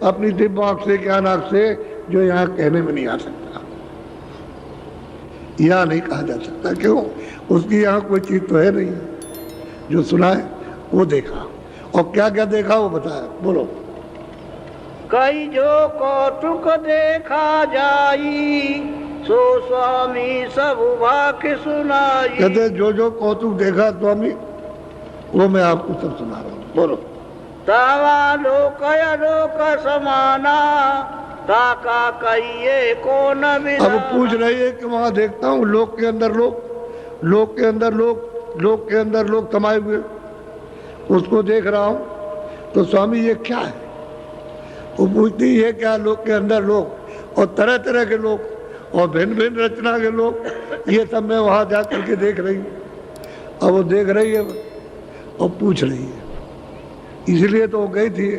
अपनी दिव्य आंख से, क्या नाक से, जो यहाँ कहने में नहीं आ सकता, यहाँ नहीं कहा जा सकता। क्यों? उसकी यहाँ कोई चीज तो है नहीं। जो सुना है वो देखा, और क्या क्या देखा वो बताया। बोलो। कई जो कौतुक देखा जाई, सो स्वामी सब वाक्य सुनाई। कहते जो जो कौतुक देखा स्वामी वो मैं आपको सब सुना रहा हूँ। बोलो। तावा लोक अलोक समाना, ताका कहिए कौन विना। अब पूछ रही है कि वहां देखता हूँ लोक के अंदर लोक, लोक के अंदर लोक, लोक के अंदर लोक समाये हुए, उसको देख रहा हूँ, तो स्वामी ये क्या है? वो पूछती है क्या लोक के अंदर लोक, और तरह तरह के लोग, और भिन्न भिन्न रचना के लोग, ये सब मैं वहां जा करके देख रही हूँ। अब वो देख रही है और पूछ रही है, इसलिए तो वो गई थी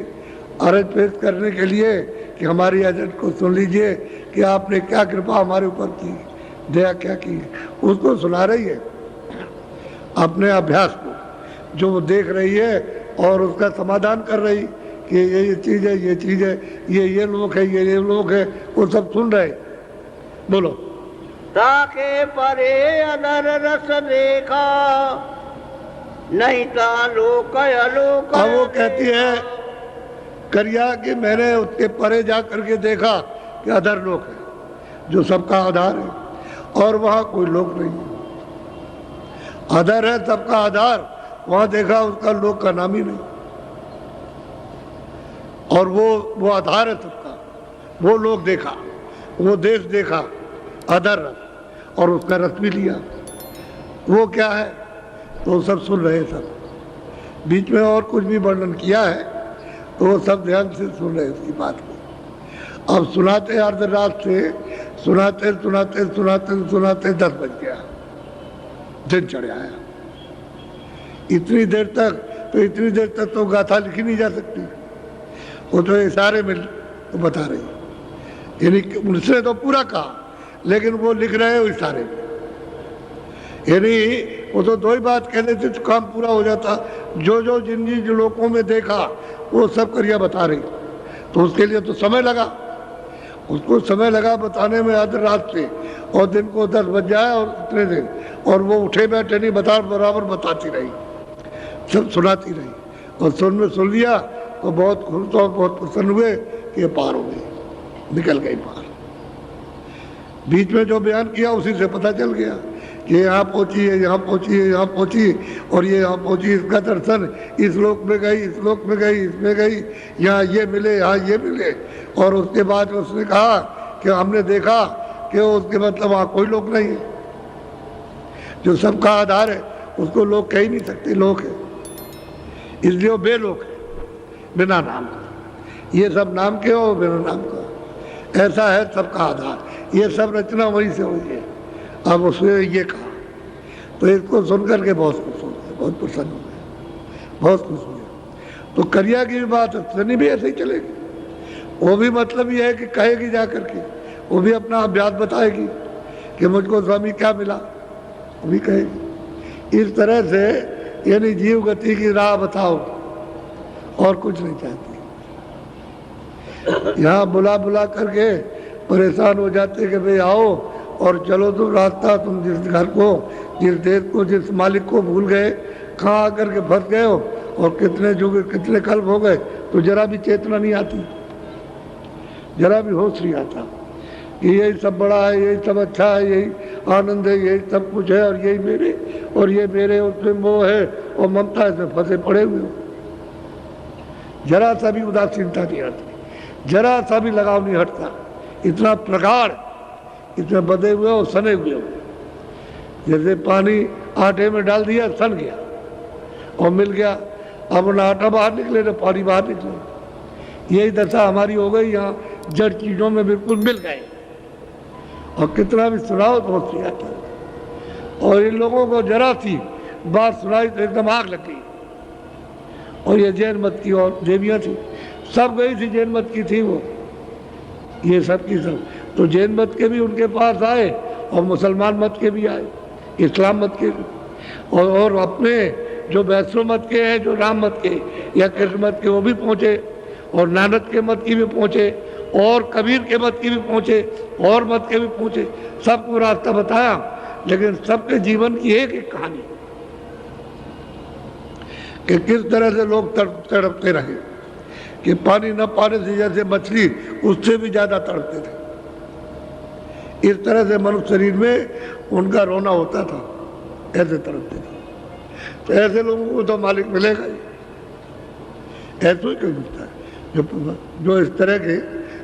अर्ज पेश करने के लिए कि हमारी अर्ज को सुन लीजिए कि आपने क्या कृपा हमारे ऊपर की, दया क्या की। उसको सुना रही है अपने अभ्यास को, जो वो देख रही है, और उसका समाधान कर रही कि ये चीज़ है, ये चीज़ है, ये लोग है, ये लोग है, वो सब सुन रहे। बोलो। ताके परे अदर रस देखा, नहीं ता लोक अलोक। अब वो कहती है करिया कि मैंने उसके परे जा करके देखा कि अधर लोक है, जो सबका आधार है, और वहां कोई लोक नहीं है। अधर है सबका आधार, वहां देखा उसका लोक का नाम ही नहीं, और वो आधार है सबका, वो लोक देखा, वो देश देखा, अधर रस, और उसका रस भी लिया। वो क्या है तो सब सुन रहे, सब बीच में और कुछ भी वर्णन किया है तो वो सब ध्यान से सुन रहे उसकी बात को। अब सुनाते अर्धरात से सुनाते सुनाते सुनाते सुनाते 10 बज गया, दिन चढ़ आया। इतनी देर तक तो गाथा लिखी नहीं जा सकती, वो तो इशारे में तो बता रही, यानी उनसे तो पूरा कहा, लेकिन वो लिख रहे हो इशारे में, यानी वो तो दो ही बात कह देते तो काम पूरा हो जाता। जो जो जिन जिन लोगों में देखा वो सब करिया बता रही, तो उसके लिए तो समय लगा, उसको समय लगा बताने में आधी रात से, और दिन को 10 बज जाए और इतने दिन, और वो उठे बैठे नहीं, बराबर बताती रही, सब सुनाती रही, और सुन लिया तो बहुत खुश और बहुत प्रसन्न हुए कि ये पार हो गई, निकल गई पार। बीच में जो बयान किया उसी से पता चल गया कि यहाँ पहुँची है, यहाँ पहुँची है, यहाँ पहुँची, और ये यहाँ पहुँची, इसका दर्शन इस लोक में गई, इस लोक में गई, इसमें गई, यहाँ ये मिले, यहाँ ये मिले। और उसके बाद उसने कहा कि हमने देखा कि उसके मतलब वहाँ कोई लोक नहीं है, जो सबका आधार है उसको लोग कह ही नहीं सकते, लोक है, इसलिए वो बेलोक है, बिना नाम का। ये सब नाम के हो, बिना नाम का, ऐसा है सबका आधार। ये सब रचना वहीं से हुई है। अब उसने ये कहा तो इसको सुन करके बहुत खुश हो गए, बहुत प्रसन्न हो गए, बहुत खुश हुए। तो करिया की भी बात सनी भी ऐसे ही चलेगी, वो भी मतलब ये है कि कहेगी जा करके, वो भी अपना अभ्यास बताएगी कि मुझको स्वामी क्या मिला, वो भी कहेगी। इस तरह से यानी जीव गति की राह बताओ, और कुछ नहीं चाहती। यहाँ बुला बुला करके परेशान हो जाते कि भाई आओ और चलो, तुम रास्ता, तुम जिस घर को, जिस देश को, जिस मालिक को भूल गए, कहाँ आकर के फंस गए हो, और कितने जुग, कितने कल्प हो गए, तो जरा भी चेतना नहीं आती, जरा भी होश नहीं आता कि यही सब बड़ा है, यही सब अच्छा है, यही आनंद है, यही सब कुछ है, और यही मेरे, और ये मेरे, उसमें मोह है और ममता, इसमें फंसे पड़े हुए हो। जरा सा भी उदासीनता नहीं आती, जरा सा भी लगाव नहीं हटता, इतना प्रगाढ़, इतने बदे हुए हो, सने हुए हो। जैसे पानी आटे में डाल दिया, सन गया और मिल गया, अब ना आटा बाहर निकले ना पानी बाहर निकले। यही दशा हमारी हो गई, यहाँ जड़ चीजों में बिल्कुल मिल गए, और कितना भी सुनाओ तो होती आता है। और इन लोगों को जरा सी बात सुनाई तो एकदम आग लग गई। और ये जैन मत की और देवियाँ थी, सब गई थी, जैन मत की थी वो, ये सब की सब। तो जैन मत के भी उनके पास आए, और मुसलमान मत के भी आए, इस्लाम मत के भी, और अपने जो वैष्णव मत के हैं, जो राम मत के या कृष्ण मत के, वो भी पहुँचे, और नानक के मत की भी पहुंचे, और कबीर के मत की भी पहुंचे, और मत के भी पहुंचे, सबको रास्ता बताया, लेकिन सबके जीवन की एक एक कहानी कि किस तरह से लोग तड़पते रहे, कि पानी न पाने से जैसे मछली उससे भी ज्यादा तड़पते थे। इस तरह से मनुष्य शरीर में उनका रोना होता था, ऐसे तड़पते थे। तो ऐसे लोगों को तो मालिक मिलेगा ही, ऐसा ही कोई मिलता है जो इस तरह के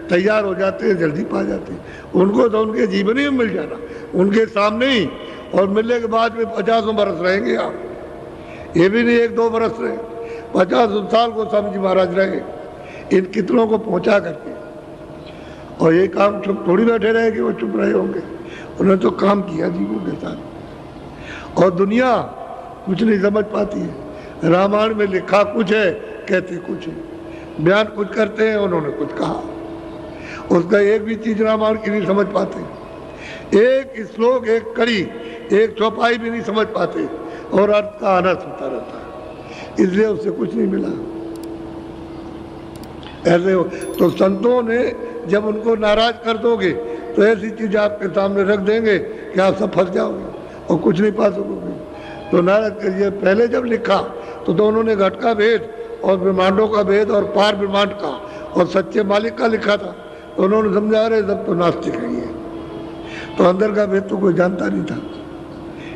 तैयार हो जाते हैं, जल्दी पा जाते हैं। उनको तो उनके जीवन ही में मिल जाना, उनके सामने ही, और मिलने के बाद में 50 बरस रहेंगे आप, ये भी नहीं 1-2 बरस रहे, 50 साल को स्वामी जी महाराज रहे इन कितनों को पहुंचा करके। और ये काम चुप थोड़ी बैठे रहे कि वो चुप रहे होंगे, उन्होंने तो काम किया जीवों के साथ। और दुनिया कुछ नहीं समझ पाती है, रामायण में लिखा कुछ है, कहते कुछ है, बयान कुछ करते हैं, उन्होंने कुछ कहा, उसका एक भी चीज रामायण की नहीं समझ पाते, एक श्लोक, एक कड़ी, एक चौपाई भी नहीं समझ पाते, और अर्थ का अनर्थ होता रहता है, इसलिए उससे कुछ नहीं मिला। ऐसे हो तो संतों ने जब उनको नाराज कर दोगे तो ऐसी चीज आपके सामने रख देंगे कि आप सब फंस जाओगे और कुछ नहीं पा सकोगे। तो नाराज करिए, पहले जब लिखा तो उन्होंने घट का भेद और ब्रह्मांडों का भेद और पार ब्रह्मांड का और सच्चे मालिक का लिखा था, तो उन्होंने समझा रहे सब तो नास्तिक है ये, तो अंदर का भेद तो कोई जानता नहीं था,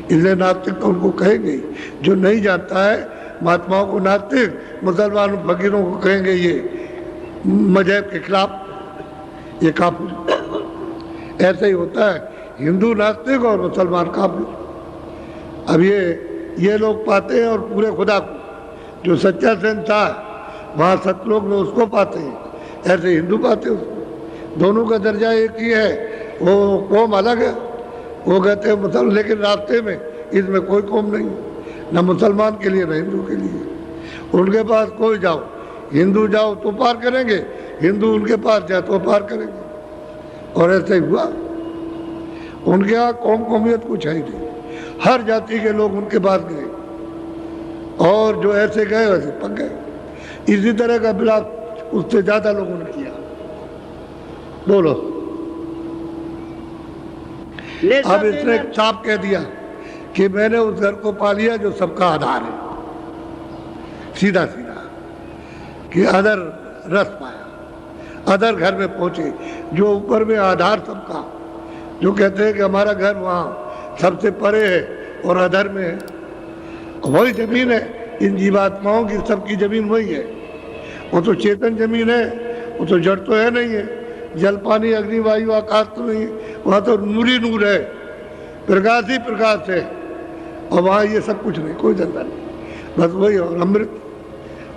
इसलिए नास्तिक तो उनको कहेंगे। जो नहीं जानता है महात्माओं को नास्तिक, मुसलमान फकीरों को कहेंगे ये मजहब के खिलाफ, ये काफिर। ऐसा ही होता है, हिंदू नास्तिक और मुसलमान काफिर। अब ये लोग पाते हैं और पूरे खुदा को, जो सच्चा शहंशाह है वहाँ सतलोक में उसको पाते हैं, ऐसे हिंदू पाते हैं उसको। दोनों का दर्जा एक ही है, वो कौम अलग है, वो कहते हैं मुसलमान, लेकिन रास्ते में इसमें कोई कौम नहीं, ना मुसलमान के लिए ना हिंदू के लिए। उनके पास कोई जाओ, हिंदू जाओ तो पार करेंगे, हिंदू उनके पास जाए तो पार करेंगे, और ऐसे ही हुआ। उनके यहाँ कौम कौमियत कुछ है ही नहीं, हर जाति के लोग उनके पास गए, और जो ऐसे गए वैसे पक गए। इसी तरह का विलास उससे ज्यादा लोगों ने किया। बोलो, अब इसने साफ कह दिया कि मैंने उस घर को पा लिया जो सबका आधार है, सीधा सीधा कि अदर रस पाया, अदर घर में पहुंचे जो ऊपर में आधार सबका, जो कहते हैं कि हमारा घर वहाँ सबसे परे है और अधर में है, वही जमीन है इन जीवात्माओं की, सबकी जमीन वही है। वो तो चेतन जमीन है, वो तो जड़ तो है नहीं है, जल पानी अग्नि वायु आकाश तो नहीं है, वहाँ तो नूर ही नूर है, प्रकाश ही प्रकाश है, और वहाँ ये सब कुछ नहीं, कोई धंधा नहीं, बस वही और अमृत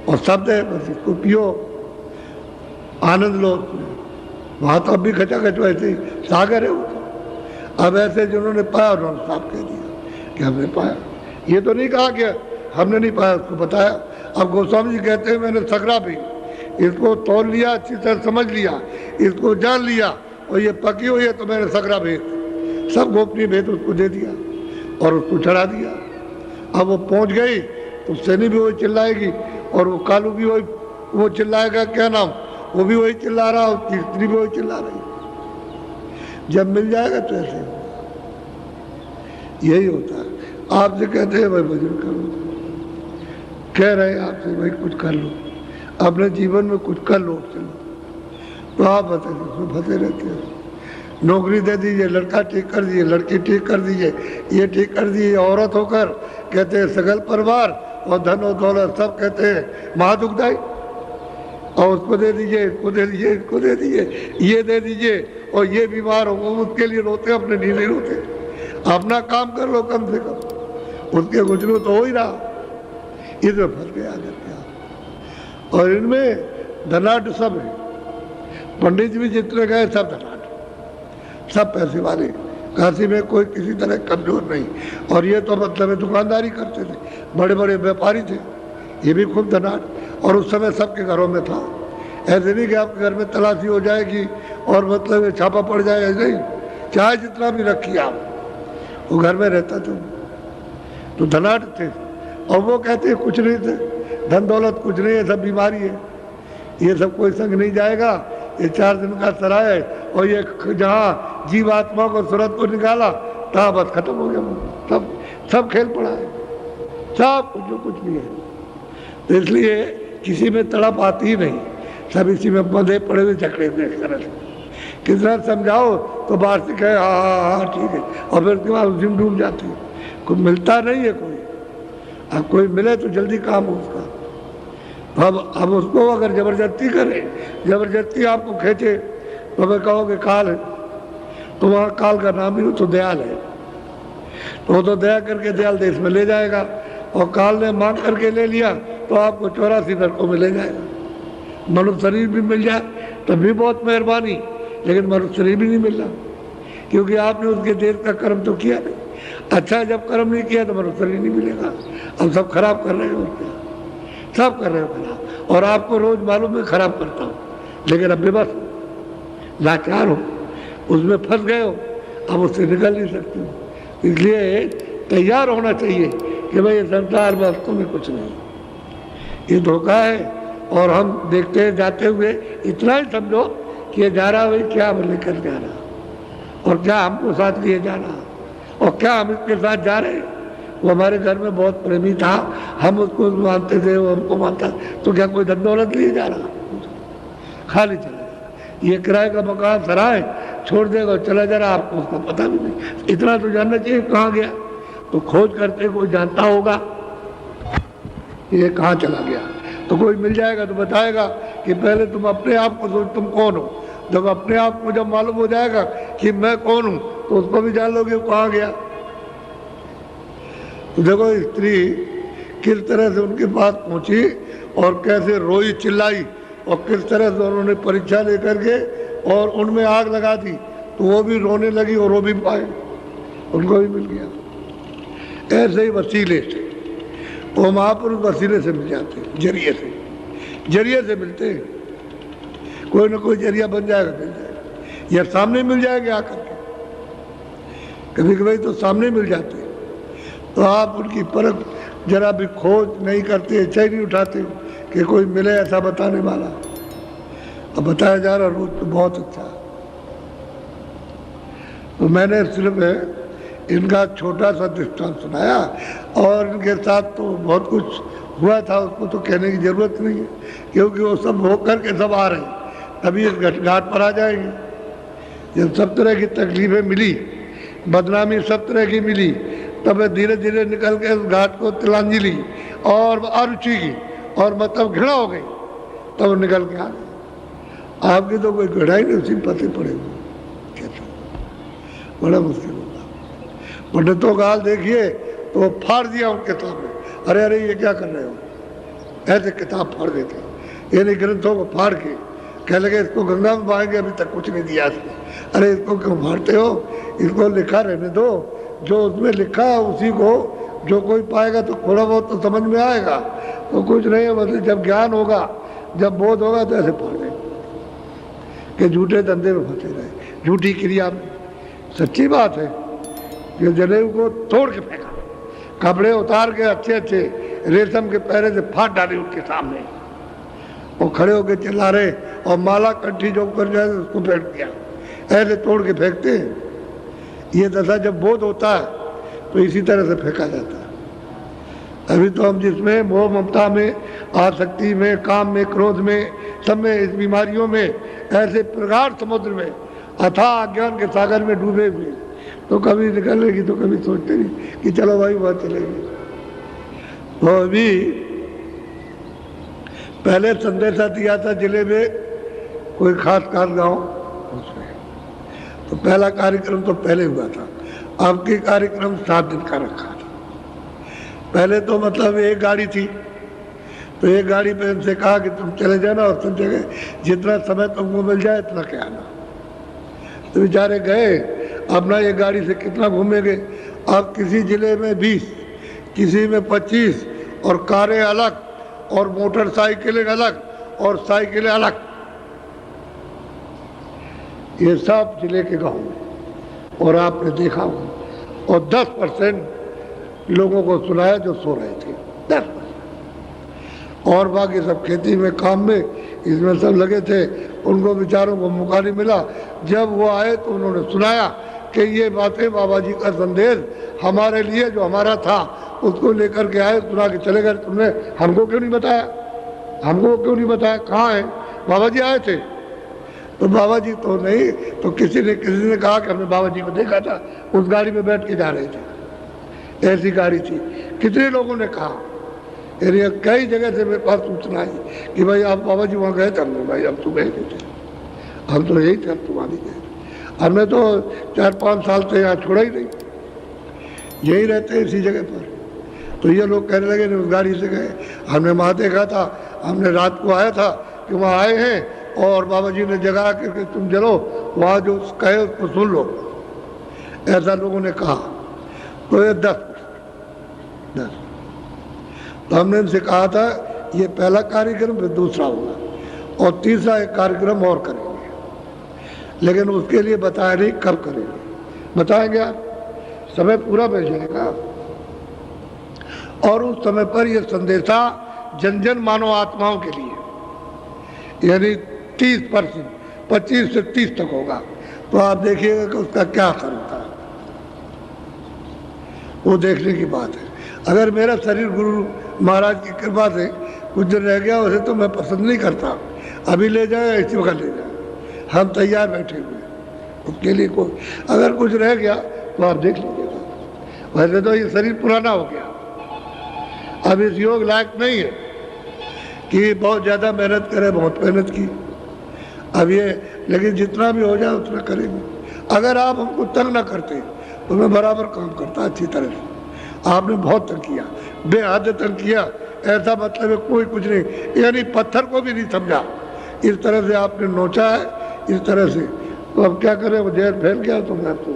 और शब्द है, बस इसको पियो, आनंद लो। वहाँ तो अब भी खचाखच वैसे ही सागर है वो तो। अब ऐसे जिन्होंने पाया उन्होंने साफ कह दिया कि हमने पाया, ये तो नहीं कहा कि हमने नहीं पाया, उसको बताया। अब गोस्वामी जी कहते हैं मैंने सकरा भी इसको तोड़ लिया, अच्छी तरह समझ लिया, इसको जान लिया, और ये पकी हुई है तो मैंने सकरा भेद, सब गोपनीय भेद उसको दे दिया और उसको चढ़ा दिया। अब वो पहुंच गई तो सैनी भी वही चिल्लाएगी, और वो कालू भी वही वो चिल्लाएगा, क्या नाम, वो भी वही चिल्ला रहा, और कीर्तनी भी वही चिल्ला रही। जब मिल जाएगा तो ऐसे यही होता है। आपसे कहते हैं भाई भजन करो, कह रहे हैं आपसे भाई कुछ कर लो, अपने जीवन में कुछ कर लो, चलो, तो आप बताइए फंसे रहते हैं। नौकरी दे दीजिए, लड़का ठीक कर दीजिए, लड़की ठीक कर दीजिए, ये ठीक कर दीजिए, औरत होकर कहते हैं सगल परिवार और धन और दौलत सब कहते हैं महादुखदाई, और उसको दे दीजिए, इसको दे दीजिए, इसको दे दीजिए, ये दे दीजिए, और ये बीमार हो वो उसके लिए रोते, अपने लिए नहीं रोते। अपना काम कर लो कम से कम, उसके गुजरो तो हो ही रहा, इसमें फंस गया आप। और इनमें धनाढ़ सब है, पंडित जी भी जितने गए सब धनाढ़, सब पैसे वाले, काशी में कोई किसी तरह कमजोर नहीं। और ये तो मतलब दुकानदारी करते थे, बड़े बड़े व्यापारी थे, ये भी खूब धनाढ़, और उस समय सबके घरों में था। ऐसे नहीं कि आपके घर में तलाशी हो जाएगी और मतलब छापा पड़ जाएगा, ऐसे ही चाहे जितना भी रखिए आप, वो घर में रहता था, तो धनाढ़ थे। और वो कहते हैं कुछ नहीं थे, धन दौलत कुछ नहीं है, सब बीमारी है। ये सब कोई संग नहीं जाएगा। ये 4 दिन का सराय है, और ये जहाँ जीवात्मा को सूरत को निकाला तहाँ बस खत्म हो गया। सब खेल पड़ा है, सब कुछ भी है। तो इसलिए किसी में तड़प आती ही नहीं, सब इसी में बंधे पड़े हुए झकड़े हुए एक तरह से। कितना समझाओ तो बाहर से कहे हाँ हाँ हाँ ठीक है, और फिर उसके बाद उसी में डूब जाती है। कोई मिलता नहीं है कोई। अब कोई मिले तो जल्दी काम हो उसका। अब उसको अगर जबरदस्ती करे, जबरदस्ती आपको खींचे, तो मैं कहोगे काल है, तो वहाँ काल का नाम ही हो तो दयाल है। तो वो तो दया करके दयाल देश में ले जाएगा, और काल ने मांग करके ले लिया तो आपको 84 नरकों में ले जाएगा। मनुष्य शरीर भी मिल जाए तब भी बहुत मेहरबानी, लेकिन मनुष्य शरीर भी नहीं मिल रहा, क्योंकि आपने उसके देश का कर्म तो किया नहीं। अच्छा जब कर्म नहीं किया तो मनुष्य शरीर नहीं मिलेगा। अब सब खराब कर रहे हो, सब कर रहे हो खराब, और आपको रोज मालूम है खराब करता हूँ, लेकिन अब बेबस हो, लाचार हो, उसमें फंस गए हो, अब उससे निकल नहीं सकते हो। इसलिए तैयार होना चाहिए कि भाई ये संसार वास्तव में कुछ नहीं, ये धोखा है। और हम देखते हैं जाते हुए इतना ही समझो कि ये जा रहा भाई क्या लेकर जा रहा, और क्या हमको साथ लिए जा रहा, और क्या हम इसके साथ जा रहे हैं। वो हमारे घर में बहुत प्रेमी था, हम उसको मानते थे, वो हमको मानता, तो क्या कोई धन दौलत लिए जा रहा, खाली चला जा। ये किराए का मकान सराय छोड़ देगा और चला जा रहा, आपको उसका पता भी नहीं। इतना तो जानना चाहिए कहाँ गया, तो खोज करते कोई जानता होगा ये कहाँ चला गया, तो कोई मिल जाएगा तो बताएगा कि पहले तुम अपने आप को सोच तुम कौन हो। जब अपने आप को जब मालूम हो जाएगा कि मैं कौन हूँ, तो उसको भी जान लोगे वो कहाँ गया। तो देखो स्त्री किस तरह से उनके पास पहुंची और कैसे रोई चिल्लाई, और किस तरह से उन्होंने परीक्षा लेकर के और उनमें आग लगा दी, तो वो भी रोने लगी और रो भी पाए, उनको भी मिल गया। ऐसे ही वसीले से वो महापुरुष वसीले से मिल जाते हैं, जरिए से मिलते हैं। कोई ना कोई जरिया बन जाएगा, मिल जाएगा, या सामने मिल जाएंगे आकर के। कभी कभी तो सामने मिल जाते हैं, तो आप उनकी परख जरा भी खोज नहीं करते, इच्छा ही नहीं उठाते कि कोई मिले ऐसा बताने वाला। अब बताया जा रहा रोज तो बहुत अच्छा। तो मैंने सिर्फ इनका छोटा सा दृष्टांत सुनाया, और इनके साथ तो बहुत कुछ हुआ था, उसको तो कहने की जरूरत नहीं है, क्योंकि वो सब हो करके सब आ रहे हैं, तभी इस घाट पर आ जाएंगे। जब सब तरह की तकलीफें मिली, बदनामी सब तरह की मिली, तब धीरे धीरे निकल के इस घाट को तिलांजलि और अरुचि की और मतलब घृणा हो गई, तब निकल के आ गए। आपकी तो कोई घृणा ही नहीं, उसी पते पड़े हुए, बड़ा मुश्किल होगा। पंडितों का हाल देखिए, तो वो फाड़ दिया उनके सामने, अरे अरे ये क्या कर रहे हो, ऐसे किताब फाड़ देते, यानी ग्रंथों को फाड़ के कह लगे इसको गंगा में बहाएंगे, अभी तक कुछ नहीं दिया इसने। अरे इसको क्यों फाड़ते हो, इसको लिखा रहने दो, जो उसमें लिखा है उसी को जो कोई पाएगा तो थोड़ा बहुत तो समझ में आएगा, तो कुछ नहीं है। मतलब जब ज्ञान होगा, जब बोध होगा, तो ऐसे फाड़ देंगे कि झूठे धंधे में फंसे रहे, झूठी क्रिया में। सच्ची बात है, जो जनेऊ को तोड़ के फेंका, कपड़े उतार के अच्छे अच्छे रेशम के पैरे से फाड़ डाले उनके सामने, वो खड़े होकर चिल्ला रहे, और माला कंठी जो कर जाए उसको फेंक दिया, ऐसे तोड़ के फेंकते हैं। ये दशा जब बोध होता है तो इसी तरह से फेंका जाता है। अभी तो हम जिसमें मोह ममता में, आसक्ति में, काम में, क्रोध में, सब में, इस बीमारियों में, ऐसे प्रगाढ़ समुद्र में, अथाह अज्ञान के सागर में डूबे हुए, तो कभी निकलेगी तो कभी सोचते नहीं कि चलो भाई वहाँ चलेगी। तो अभी पहले संदेशा दिया था जिले में कोई खास गांव, उसमें तो पहला कार्यक्रम तो पहले हुआ था, अब की कार्यक्रम 7 दिन का रखा था। पहले तो मतलब एक गाड़ी थी, तो एक गाड़ी पे उनसे कहा कि तुम चले जाना और तुम जगह जितना समय तुमको मिल जाए इतना के आना। तो बेचारे गए, अपना ये गाड़ी से कितना घूमेंगे। अब किसी जिले में 20, किसी में 25, और कारें अलग और मोटरसाइकिलें अलग और साइकिलें अलग, ये सब जिले के गांव में। और आपने देखा होगा, और 10% लोगों को सुनाया जो सो रहे थे, 10%। और बाकी सब खेती में, काम में, इसमें सब लगे थे। उनको बेचारों को मौका नहीं मिला। जब वो आए तो उन्होंने सुनाया कि ये बातें बाबा जी का संदेश हमारे लिए जो हमारा था उसको लेकर के आए, सुना के चले गए। तुमने हमको क्यों नहीं बताया, हमको क्यों नहीं बताया, कहाँ है बाबा जी आए थे? तो बाबा जी तो नहीं, तो किसी ने कहा कि हमने बाबा जी को देखा था, उस गाड़ी में बैठ के जा रहे थे, ऐसी गाड़ी थी। कितने लोगों ने कहा, कई जगह से मेरे पास सूचना आई कि भाई आप बाबा जी वहाँ गए थे? हमने भाई हम तो गए थे, हम तो यही थे, हम तो वहाँ नहीं गए। हमने तो 4-5 साल से यहाँ छोड़ा ही नहीं, यही रहते हैं इसी जगह पर। तो ये लोग कहने लगे नहीं उस गाड़ी से गए, हमने वहाँ देखा था, हमने रात को आया था कि वहाँ आए हैं और बाबा जी ने जगा करके तुम चलो वहाँ जो कहे उसको सुन लो, ऐसा लोगों ने कहा। तो ये 10 तो हमने इनसे कहा था ये पहला कार्यक्रम, फिर दूसरा होगा और तीसरा एक कार्यक्रम और करेंगे, लेकिन उसके लिए बताया नहीं कब करेंगे। बताएंगे आप, समय पूरा मिल जाएगा और उस समय पर यह संदेशा जन जन मानव आत्माओं के लिए, यानी 30%, 25 से 30 तक होगा। तो आप देखिएगा कि उसका क्या असर होता है, वो देखने की बात है। अगर मेरा शरीर गुरु महाराज की कृपा से कुछ दिन रह गया, वैसे तो मैं पसंद नहीं करता, अभी ले जाए इसी वक्त ले जाए, हम तैयार बैठे हुए उसके लिए। कोई अगर कुछ रह गया तो आप देख लीजिएगा। वैसे तो ये शरीर पुराना हो गया, अब इस योग लायक नहीं है कि बहुत ज़्यादा मेहनत करे, बहुत मेहनत की अब ये, लेकिन जितना भी हो जाए उतना करेंगे। अगर आप हमको तंग ना करते तो मैं बराबर काम करता अच्छी तरह से। आपने बहुत तंग किया, बेहद तंग किया, ऐसा मतलब है कोई कुछ नहीं, यानी पत्थर को भी नहीं समझा, इस तरह से आपने नोचा है, इस तरह से। तो अब क्या करें, वो जहर फैल गया तो मैं तो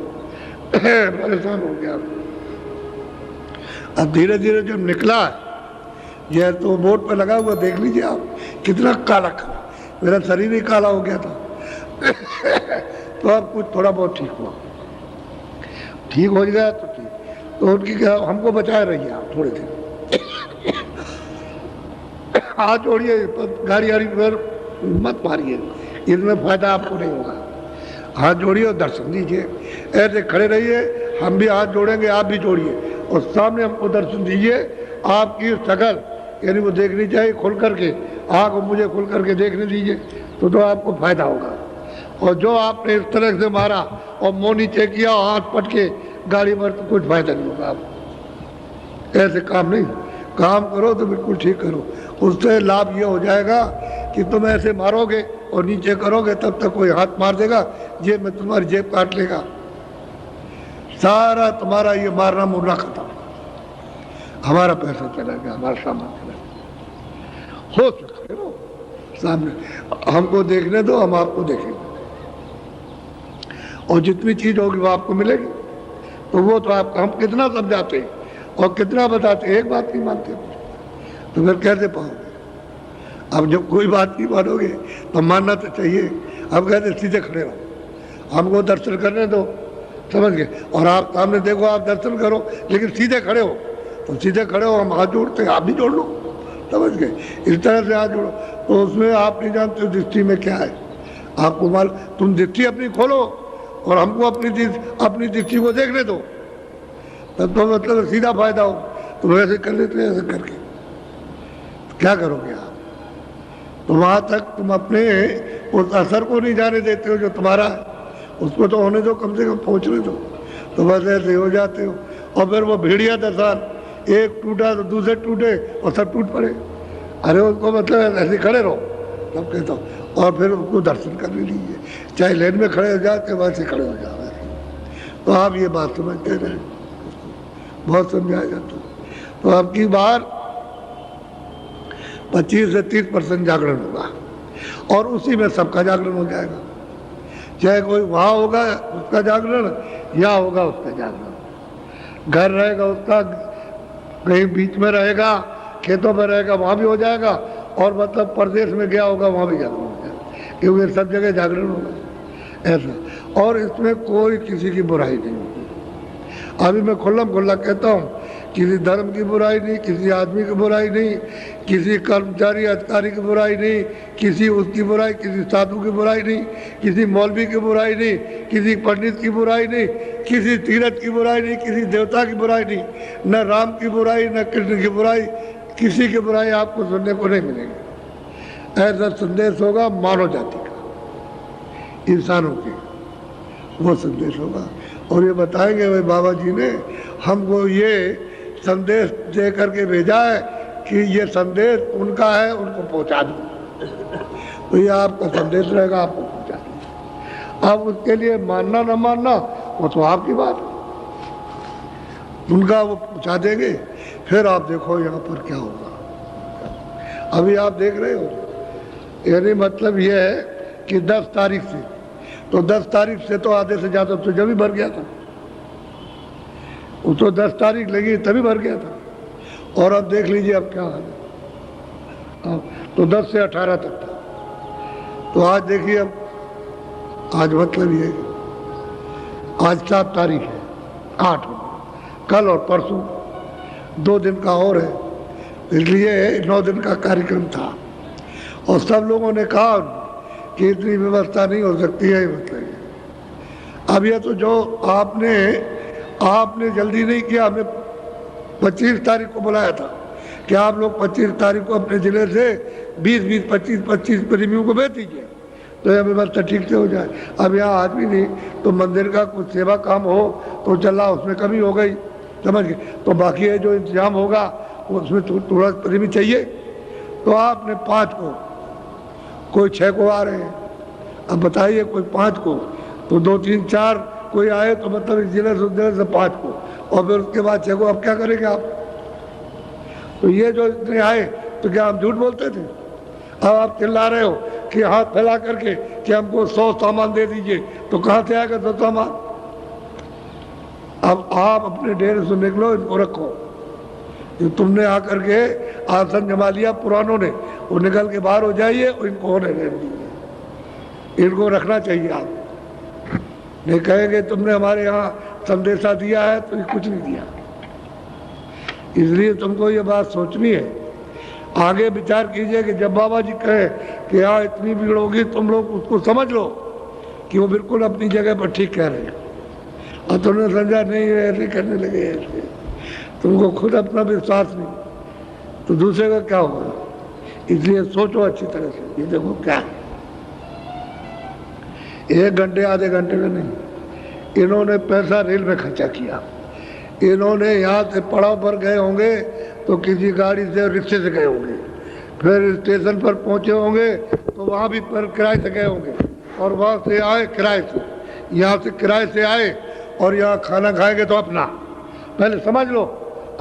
परेशान हो गया। अब धीरे धीरे जब निकला है यह, तो बोर्ड पर लगा हुआ देख लीजिए आप, कितना काला काला, मेरा शरीर ही काला हो गया था। तो अब कुछ थोड़ा बहुत ठीक हुआ, ठीक हो गया तो ठीक। तो उनकी क्या, हमको बचाए रहिए आप थोड़े दिन, हाथ जोड़िए, गाड़ी वाड़ी पर मत मारिए, इसमें फायदा आपको नहीं होगा। हाथ जोड़िए और दर्शन दीजिए, ऐसे खड़े रहिए, हम भी हाथ जोड़ेंगे, आप भी जोड़िए और सामने हमको दर्शन दीजिए। आपकी शकल यानी वो देखनी चाहिए खुल करके, आँख मुझे खुल करके देखने दीजिए, तो आपको फायदा होगा। और जो आपने इस तरह से मारा और मुँह नीचे किया और हाथ पट के गाड़ी पर, तो कुछ फायदा नहीं होगा आपको। ऐसे काम नहीं, काम करो तो बिल्कुल ठीक करो, उससे लाभ ये हो जाएगा कि तुम ऐसे मारोगे और नीचे करोगे तब तक कोई हाथ मार देगा, जेब में तुम्हारी जेब काट लेगा, सारा तुम्हारा ये मारना मुरना खत्म, हमारा पैसा चला गया, हमारा सामान चला गया। हो सकते हो सामने, हमको देखने दो, हम आपको देखेंगे और जितनी चीज होगी वो आपको मिलेगी। तो वो तो आप, हम कितना समझाते हैं और कितना बताते, एक बात नहीं मानते तो फिर कैसे पाओगे? अब जब कोई बात नहीं मानोगे तो मानना तो चाहिए। अब कहते सीधे खड़े रहो, हमको दर्शन करने दो, समझ गए? और आप सामने देखो, आप दर्शन करो लेकिन सीधे खड़े हो, तो सीधे खड़े हो, हम हाथ जोड़ते हैं, आप भी जोड़ लो, समझ गए? इस तरह से हाथ जोड़ो। तो उसमें आप नहीं जानते दृष्टि में क्या है, आपको मालूम, तुम दृष्टि अपनी खोलो और हमको अपनी दृष्टि को देखने दो, तब तो मतलब सीधा फायदा हो। तो वैसे कर लेते हैं, ऐसे करके क्या करोगे आप? तो वहाँ तक तुम अपने उस असर को नहीं जाने देते हो जो तुम्हारा है, उसको तो होने दो, कम से कम पहुँचने दो। तो बस ऐसे हो जाते हो। और फिर वो भेड़िया दसान, एक टूटा तो दूसरे टूटे और सब टूट पड़े। अरे उसको मतलब ऐसे खड़े रहो, तब कहता हूँ, और फिर उसको दर्शन करने लीजिए, चाहे लेन में खड़े हो जाते वैसे खड़े हो जाओ। तो आप ये बात समझते रहे, बहुत समझाया जाता है। तो अब की बार 25 से 30% जागरण होगा और उसी में सबका जागरण हो जाएगा, चाहे कोई वहाँ होगा उसका जागरण या होगा उसका जागरण, घर रहेगा उसका, कहीं बीच में रहेगा, खेतों में रहेगा, वहाँ भी हो जाएगा, और मतलब प्रदेश में गया होगा वहाँ भी जागरण हो जाएगा, क्योंकि सब जगह जागरण होगा ऐसा। और इसमें कोई किसी की बुराई नहीं होगी। अभी मैं खुल्ला कहता हूँ किसी धर्म की बुराई नहीं, किसी आदमी की बुराई नहीं, किसी कर्मचारी अधिकारी की बुराई नहीं, किसी उसकी बुराई, किसी साधु की बुराई नहीं, किसी मौलवी की बुराई नहीं, किसी पंडित की बुराई नहीं, किसी तीर्थ की बुराई नहीं, किसी देवता की बुराई नहीं, न राम की बुराई न कृष्ण की बुराई, किसी की बुराई आपको सुनने को नहीं मिलेगी। ऐसा संदेश होगा मानव जाति का, इंसानों की वो संदेश होगा। और ये बताएंगे भाई बाबा जी ने हमको ये संदेश दे करके भेजा है कि ये संदेश उनका है, उनको पहुंचा दो। तो ये आपका संदेश रहेगा, आपको पहुंचा दो। अब उसके लिए मानना न मानना वो तो आपकी बात है, उनका वो पहुंचा देंगे। फिर आप देखो यहाँ पर क्या होगा। अभी आप देख रहे हो, यानी मतलब ये है कि 10 तारीख से, तो 10 तारीख से तो आधे से ज़्यादा तो जब ही भर गया था, वो तो 10 तारीख लगी तभी भर गया था। और अब देख लीजिए अब क्या हाल है। अब तो 10 से 18 तक था, तो आज देखिए अब, आज मतलब ये आज 7 तारीख है, 8 कल और परसों 2 दिन का और है, इसलिए 9 दिन का कार्यक्रम था। और सब लोगों ने कहा कि इतनी व्यवस्था नहीं हो सकती है, मतलब अब ये तो जो आपने जल्दी नहीं किया। हमने 25 तारीख को बुलाया था कि आप लोग 25 तारीख को अपने ज़िले से 20-20, 25-25 प्रेमियों को भेज दीजिए, तो यह व्यवस्था ठीक से हो जाए। अब यहाँ आदमी नहीं, तो मंदिर का कुछ सेवा काम हो तो चला, उसमें कमी हो गई, समझ गए। तो बाकी है जो इंतजाम होगा उसमें थोड़ा प्रेमी चाहिए। तो आपने 5 को, कोई 6 को आ रहे हैं, अब बताइए कोई 5 को, तो 2, 3, 4 कोई आए तो मतलब इस जिले से 5 को, और फिर उसके बाद 6 को। अब क्या करेंगे आप? तो ये जो इतने आए तो क्या हम झूठ बोलते थे? अब आप चिल्ला रहे हो कि हाथ फैला करके कि हमको 100 सामान दे दीजिए, तो कहाँ से आएगा 100 सामान? अब आप अपने डेरे से निकलो, इनको रखो। जो तुमने आकर के आसन जमा लिया पुरानों ने, वो निकल के बाहर हो जाइए और इनको होने दीजिए। इनको रखना चाहिए। आप नहीं कहेंगे तुमने हमारे यहाँ संदेशा दिया है, तो ये कुछ नहीं दिया। इसलिए तुमको ये बात सोचनी है, आगे विचार कीजिए कि जब बाबा जी कहे कि यहाँ इतनी भीड़ होगी, तुम लोग उसको समझ लो कि वो बिल्कुल अपनी जगह पर ठीक कह रहे हैं। और तुमने समझा नहीं, ऐसे करने लगे, ऐसे तुमको खुद अपना विश्वास नहीं, तो दूसरे का क्या होगा? इसलिए सोचो अच्छी तरह से। ये देखो क्या है, 1 घंटे आधे घंटे में नहीं, इन्होंने पैसा रेल में खर्चा किया। इन्होंने यहाँ से पड़ाव पर गए होंगे तो किसी गाड़ी से, रिक्शे से गए होंगे, फिर स्टेशन पर पहुँचे होंगे तो वहाँ भी पर किराए से गए होंगे, और वहाँ से आए किराए से, यहाँ से किराए से आए और यहाँ खाना खाएंगे तो अपना, पहले समझ लो,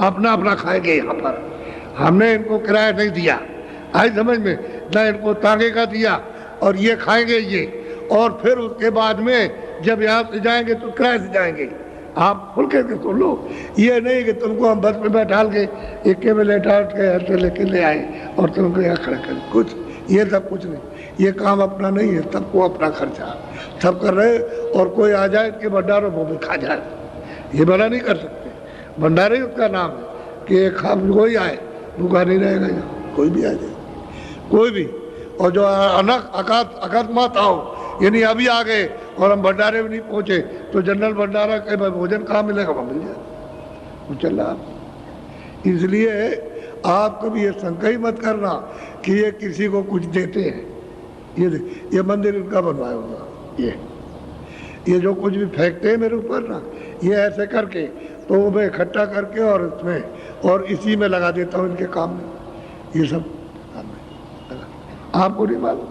अपना अपना खाएंगे यहाँ पर। हमने इनको किराया नहीं दिया, आई समझ में, ना इनको तांगे का दिया, और ये खाएंगे ये, और फिर उसके बाद में जब यहाँ से जाएंगे तो किराए से जाएंगे। आप खुल के सुन लो, ये नहीं कि तुमको हम बस में बैठा के इक्के में लेटा के ऐसे लेके ले आए और तुमको यहाँ खड़ा कर, कुछ ये सब कुछ नहीं। ये काम अपना नहीं है, सबको अपना खर्चा सब कर रहे, और कोई आ जाए कि भंडारों वो भी खा जाए, ये मना नहीं कर सकते। भंडारा ही उसका नाम है कि एक खाम कोई आए भूखा नहीं रहेगा, यहाँ कोई भी आ जाए, कोई भी। और जो अकस्मात आओ, यानी अभी आ गए और हम भंडारे में नहीं पहुंचे, तो जनरल भंडारा के भोजन कहाँ मिलेगा? वहाँ मिल जाए, वो चला। इसलिए आप कभी ये शंका ही मत करना कि ये किसी को कुछ देते हैं। ये मंदिर इनका बनवाया होगा, ये जो कुछ भी फेंकते हैं मेरे ऊपर ना, ये ऐसे करके तो वो मैं इकट्ठा करके और इसमें और इसी में लगा देता हूँ, इनके काम में, ये सब काम में। आपको नहीं मालूम,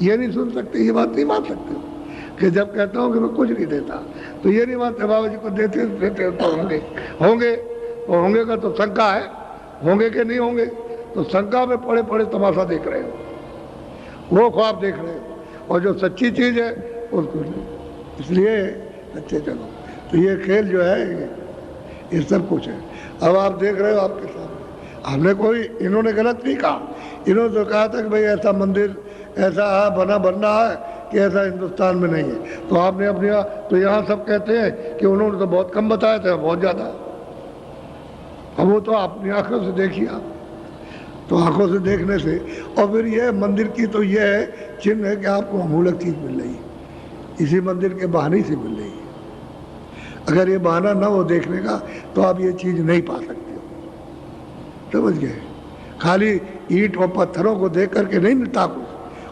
ये नहीं सुन सकते, ये बात नहीं मान सकते कि जब कहता हूँ कि मैं कुछ नहीं देता, तो ये नहीं मानते बाबा जी को देते तो होंगे का तो शंका है, होंगे कि नहीं होंगे, तो शंका में पड़े पड़े तमाशा देख रहे हो, वो ख्वाब देख रहे हो, और जो सच्ची चीज़ है उसको नहीं। इसलिए अच्छे चलो, तो ये खेल जो है ये सब कुछ है। अब आप देख रहे हो आपके सामने, हमने कोई, इन्होंने गलत नहीं कहा, इन्होंने तो कहा था कि भाई ऐसा मंदिर ऐसा बनना है कि ऐसा हिंदुस्तान में नहीं है। तो आपने अपने, तो यहाँ सब कहते हैं कि उन्होंने तो बहुत कम बताया था, बहुत ज़्यादा। अब वो तो अपनी आंखों से देखिए आप, तो आंखों से देखने से, और फिर ये मंदिर की तो ये है चिन्ह है कि आपको अमूलक चीज़ मिल रही है, इसी मंदिर के बहाने से मिल रही है। अगर ये बहाना ना हो देखने का तो आप ये चीज़ नहीं पा सकते हो, समझ गए। खाली ईंट और पत्थरों को देख करके नहीं मिलता कुछ,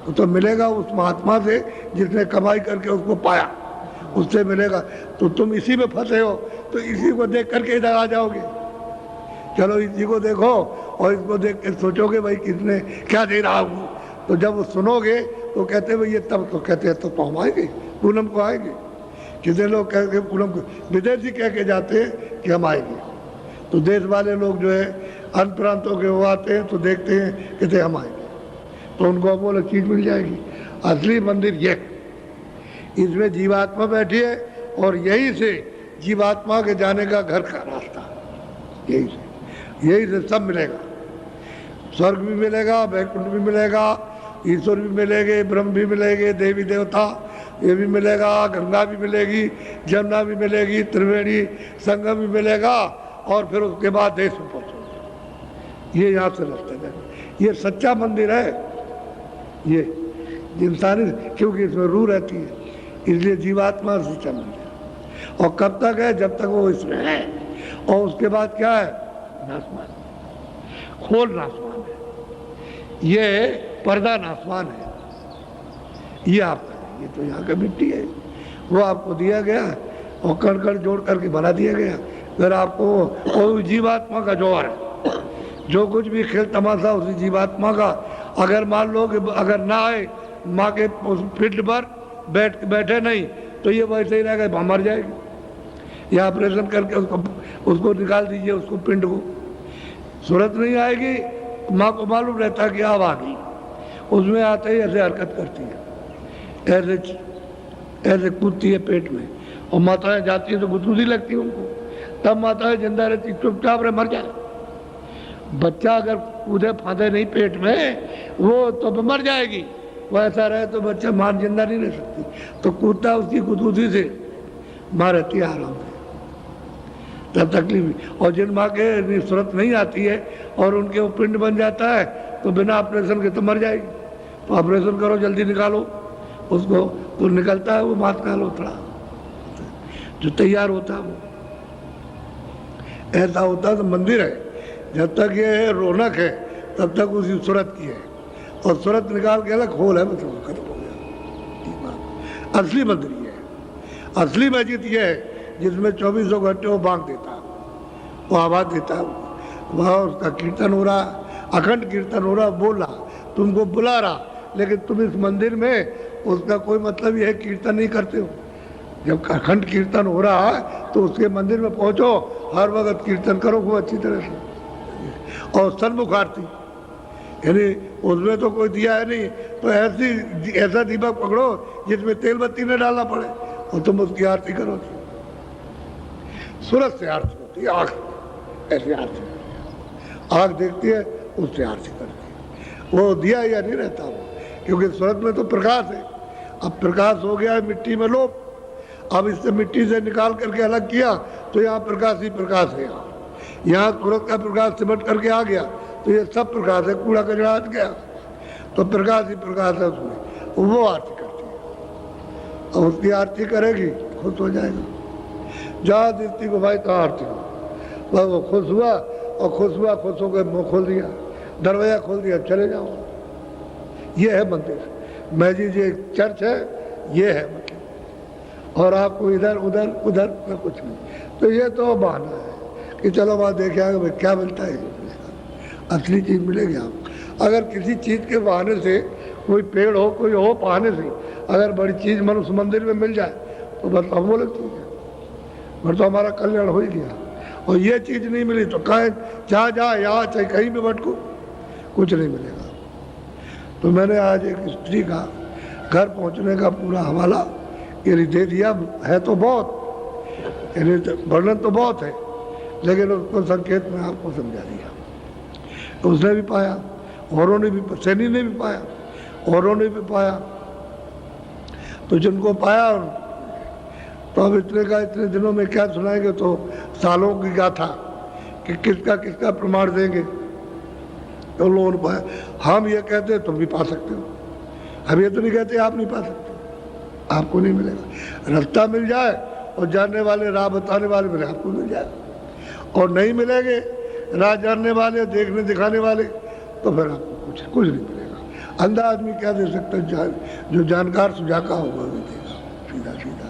वो तो मिलेगा उस महात्मा से जिसने कमाई करके उसको पाया, उससे मिलेगा। तो तुम इसी में फंसे हो तो इसी को देख करके इधर आ जाओगे। चलो इसी को देखो और इसको देख के सोचोगे भाई किसने क्या दे रहा हूँ, तो जब वो सुनोगे तो कहते भाई ये तब, तो कहते हैं तो हम आएंगे, पूनम को आएंगे। कितने लोग कह के पूनम को, विदेशी कह के जाते हैं कि हम आएंगे, तो देश वाले लोग जो है अन्य प्रांतों के वो आते हैं तो देखते हैं कहते हम आएंगे, तो उनको वो अलग चीज़ मिल जाएगी। असली मंदिर ये, इसमें जीवात्मा बैठी है और यही से जीवात्मा के जाने का घर का रास्ता, यही से सब मिलेगा। स्वर्ग भी मिलेगा, वैकुंठ भी मिलेगा, ईश्वर भी मिलेंगे, ब्रह्म भी मिलेंगे, देवी देवता ये भी मिलेगा, गंगा भी मिलेगी, जमुना भी मिलेगी, त्रिवेणी संगम भी मिलेगा, और फिर उसके बाद देश में पहुँचोगे। ये यहाँ से रास्ता है, ये सच्चा मंदिर है। ये इंसानी, क्योंकि इसमें रूह रहती है, इसलिए जीवात्मा सच्चा मंदिर। और कब तक है? जब तक वो इसमें है। और उसके बाद क्या है? नासमान, खोल नासमान है, ये पर्दा नासमान है। ये आपका, ये तो यहाँ का मिट्टी है, वो आपको दिया गया और कण कण जोड़ करके बना दिया गया। फिर आपको और जीवात्मा का जोहर है, जो कुछ भी खेल तमाशा उसी जीवात्मा का। अगर मान लो कि अगर ना आए माँ के पिंड पर बैठे नहीं तो ये वैसे ही रहेगा, मर जाएगी। या ऑपरेशन करके उसको निकाल दीजिए, उसको पिंड को, सूरत नहीं आएगी, माँ को मालूम रहता कि अब आ गई, उसमें आते ही ऐसे हरकत करती है, ऐसे कूदती है पेट में, और माताएं जाती है तो गुदगुदी लगती है उनको, तब माताएं जिंदा रहती, चुपचाप रहे, मर जाए। बच्चा अगर कूदे फांदे नहीं पेट में वो तो मर जाएगी, वो ऐसा रहे तो बच्चा मां जिंदा नहीं रह सकती, तो कूदता उसकी गुदगुदी से माँ रहती है आराम से, तब तकलीफ। और जिन माँ के सूरत नहीं आती है और उनके वो पिंड बन जाता है तो बिना ऑपरेशन के तो मर जाएगी, तो ऑपरेशन करो, जल्दी निकालो उसको, तो निकलता है वो मात का लोथड़ा जो तैयार होता है, वो ऐसा होता है। तो मंदिर है, जब तक ये रौनक है तब तक उसी सूरत की है, और सूरत निकाल के अलग खोल है, मतलब खत्म हो गया। असली मंदिर ये है, असली मस्जिद ये है जिसमें 24 घंटे वो बांग देता है, वो आवाज़ देता है, वहाँ उसका कीर्तन हो रहा, अखंड कीर्तन हो रहा, बोल रहा, तुमको बुला रहा, लेकिन तुम इस मंदिर में उसका कोई मतलब ये है कीर्तन नहीं करते हो। जब अखंड कीर्तन हो रहा है तो उसके मंदिर में पहुंचो, हर वक्त कीर्तन करो खूब अच्छी तरह से। और सन्मुख आरती, यानी उसमें तो कोई दिया है नहीं, तो ऐसा दीपक पकड़ो जिसमें तेल बत्ती न डालना पड़े, और तुम उसकी आरती करो। सूरज से आरती होती है, आँख ऐसी आरती, आँख देखती है उससे आरती करती है, वो दिया या नहीं रहता वो, क्योंकि सूरज में तो प्रकाश है। अब प्रकाश हो गया है मिट्टी में लोप, अब इससे मिट्टी से निकाल करके अलग किया तो यहाँ प्रकाश ही प्रकाश है। यहाँ सूरज का प्रकाश सिमट करके आ गया तो ये सब प्रकाश है, कूड़ा कचरा हट गया तो प्रकाश ही प्रकाश है उसमें, वो आरती करती है। और उसकी आरती करेगी खुश हो जाएगा। जहाँ दृष्टि को भाई कहाँ आरती हो, बस वो खुश हुआ, और खुश हुआ, खुश होकर मुँह खोल दिया, दरवाजा खोल दिया, चले जाओ। ये है मंदिर, मस्जिद ये चर्च है, ये है मतलब। और आपको इधर उधर उधर में कुछ नहीं, तो ये तो बहाना है कि चलो वहाँ देखे आगे भाई क्या मिलता है, असली चीज़ मिलेगी आपको। अगर किसी चीज़ के बहाने से, कोई पेड़ हो, कोई हो, बहाने से अगर बड़ी चीज़ मनुष्य मंदिर में मिल जाए तो बस हम बोले ठीक है, फिर तो हमारा कल्याण हो ही गया। और ये चीज़ नहीं मिली तो कहें जहाँ जा, यहाँ चाहे कहीं भी भटको, कुछ नहीं मिलेगा। तो मैंने आज एक स्त्री का घर पहुँचने का पूरा हवाला ये दे दिया है, तो बहुत यानी वर्णन तो बहुत है, लेकिन उसको संकेत में आपको समझा दिया। तो उसने भी पाया, औरों ने भी, सैनी ने भी पाया, औरों ने भी पाया, तो जिनको पाया तो अब इतने का इतने दिनों में क्या सुनाएंगे, तो सालों की गाथा कि किसका किसका प्रमाण देंगे। तो लोग हम ये कहते तुम भी पा सकते हो, हम ये तो नहीं कहते आप नहीं पा सकते, आपको नहीं मिलेगा। रास्ता मिल जाए और जानने वाले राह बताने वाले मिले आपको मिल जाए, और नहीं मिलेंगे राह जानने वाले देखने दिखाने वाले तो फिर आपको कुछ नहीं मिलेगा। अंधा आदमी क्या दे सकता है, जो जानकार सुजाका होगा वो देगा सीधा सीधा।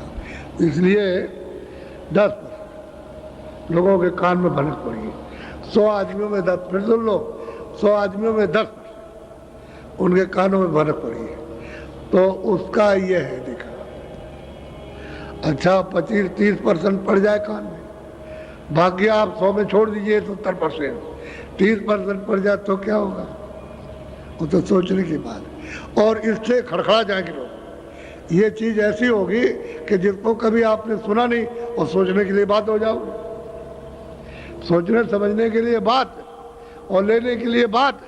इसलिए 10% लोगों के कान में भनक पड़ी है। 100 आदमियों में 10, फिर सुन लो, 100 आदमियों में 10% उनके कानों में भनक पड़ी है, तो उसका ये है देखा। अच्छा 25-30% पड़ जाए कान में, बाकी आप 100 में छोड़ दीजिए 70%, 30% पड़ जाए तो क्या होगा, वो तो सोचने की बात है। और इससे खड़खड़ा जाएंगे लोग। ये चीज़ ऐसी होगी कि जिसको कभी आपने सुना नहीं और सोचने के लिए बात हो जाओगे, सोचने समझने के लिए बात और लेने के लिए बात,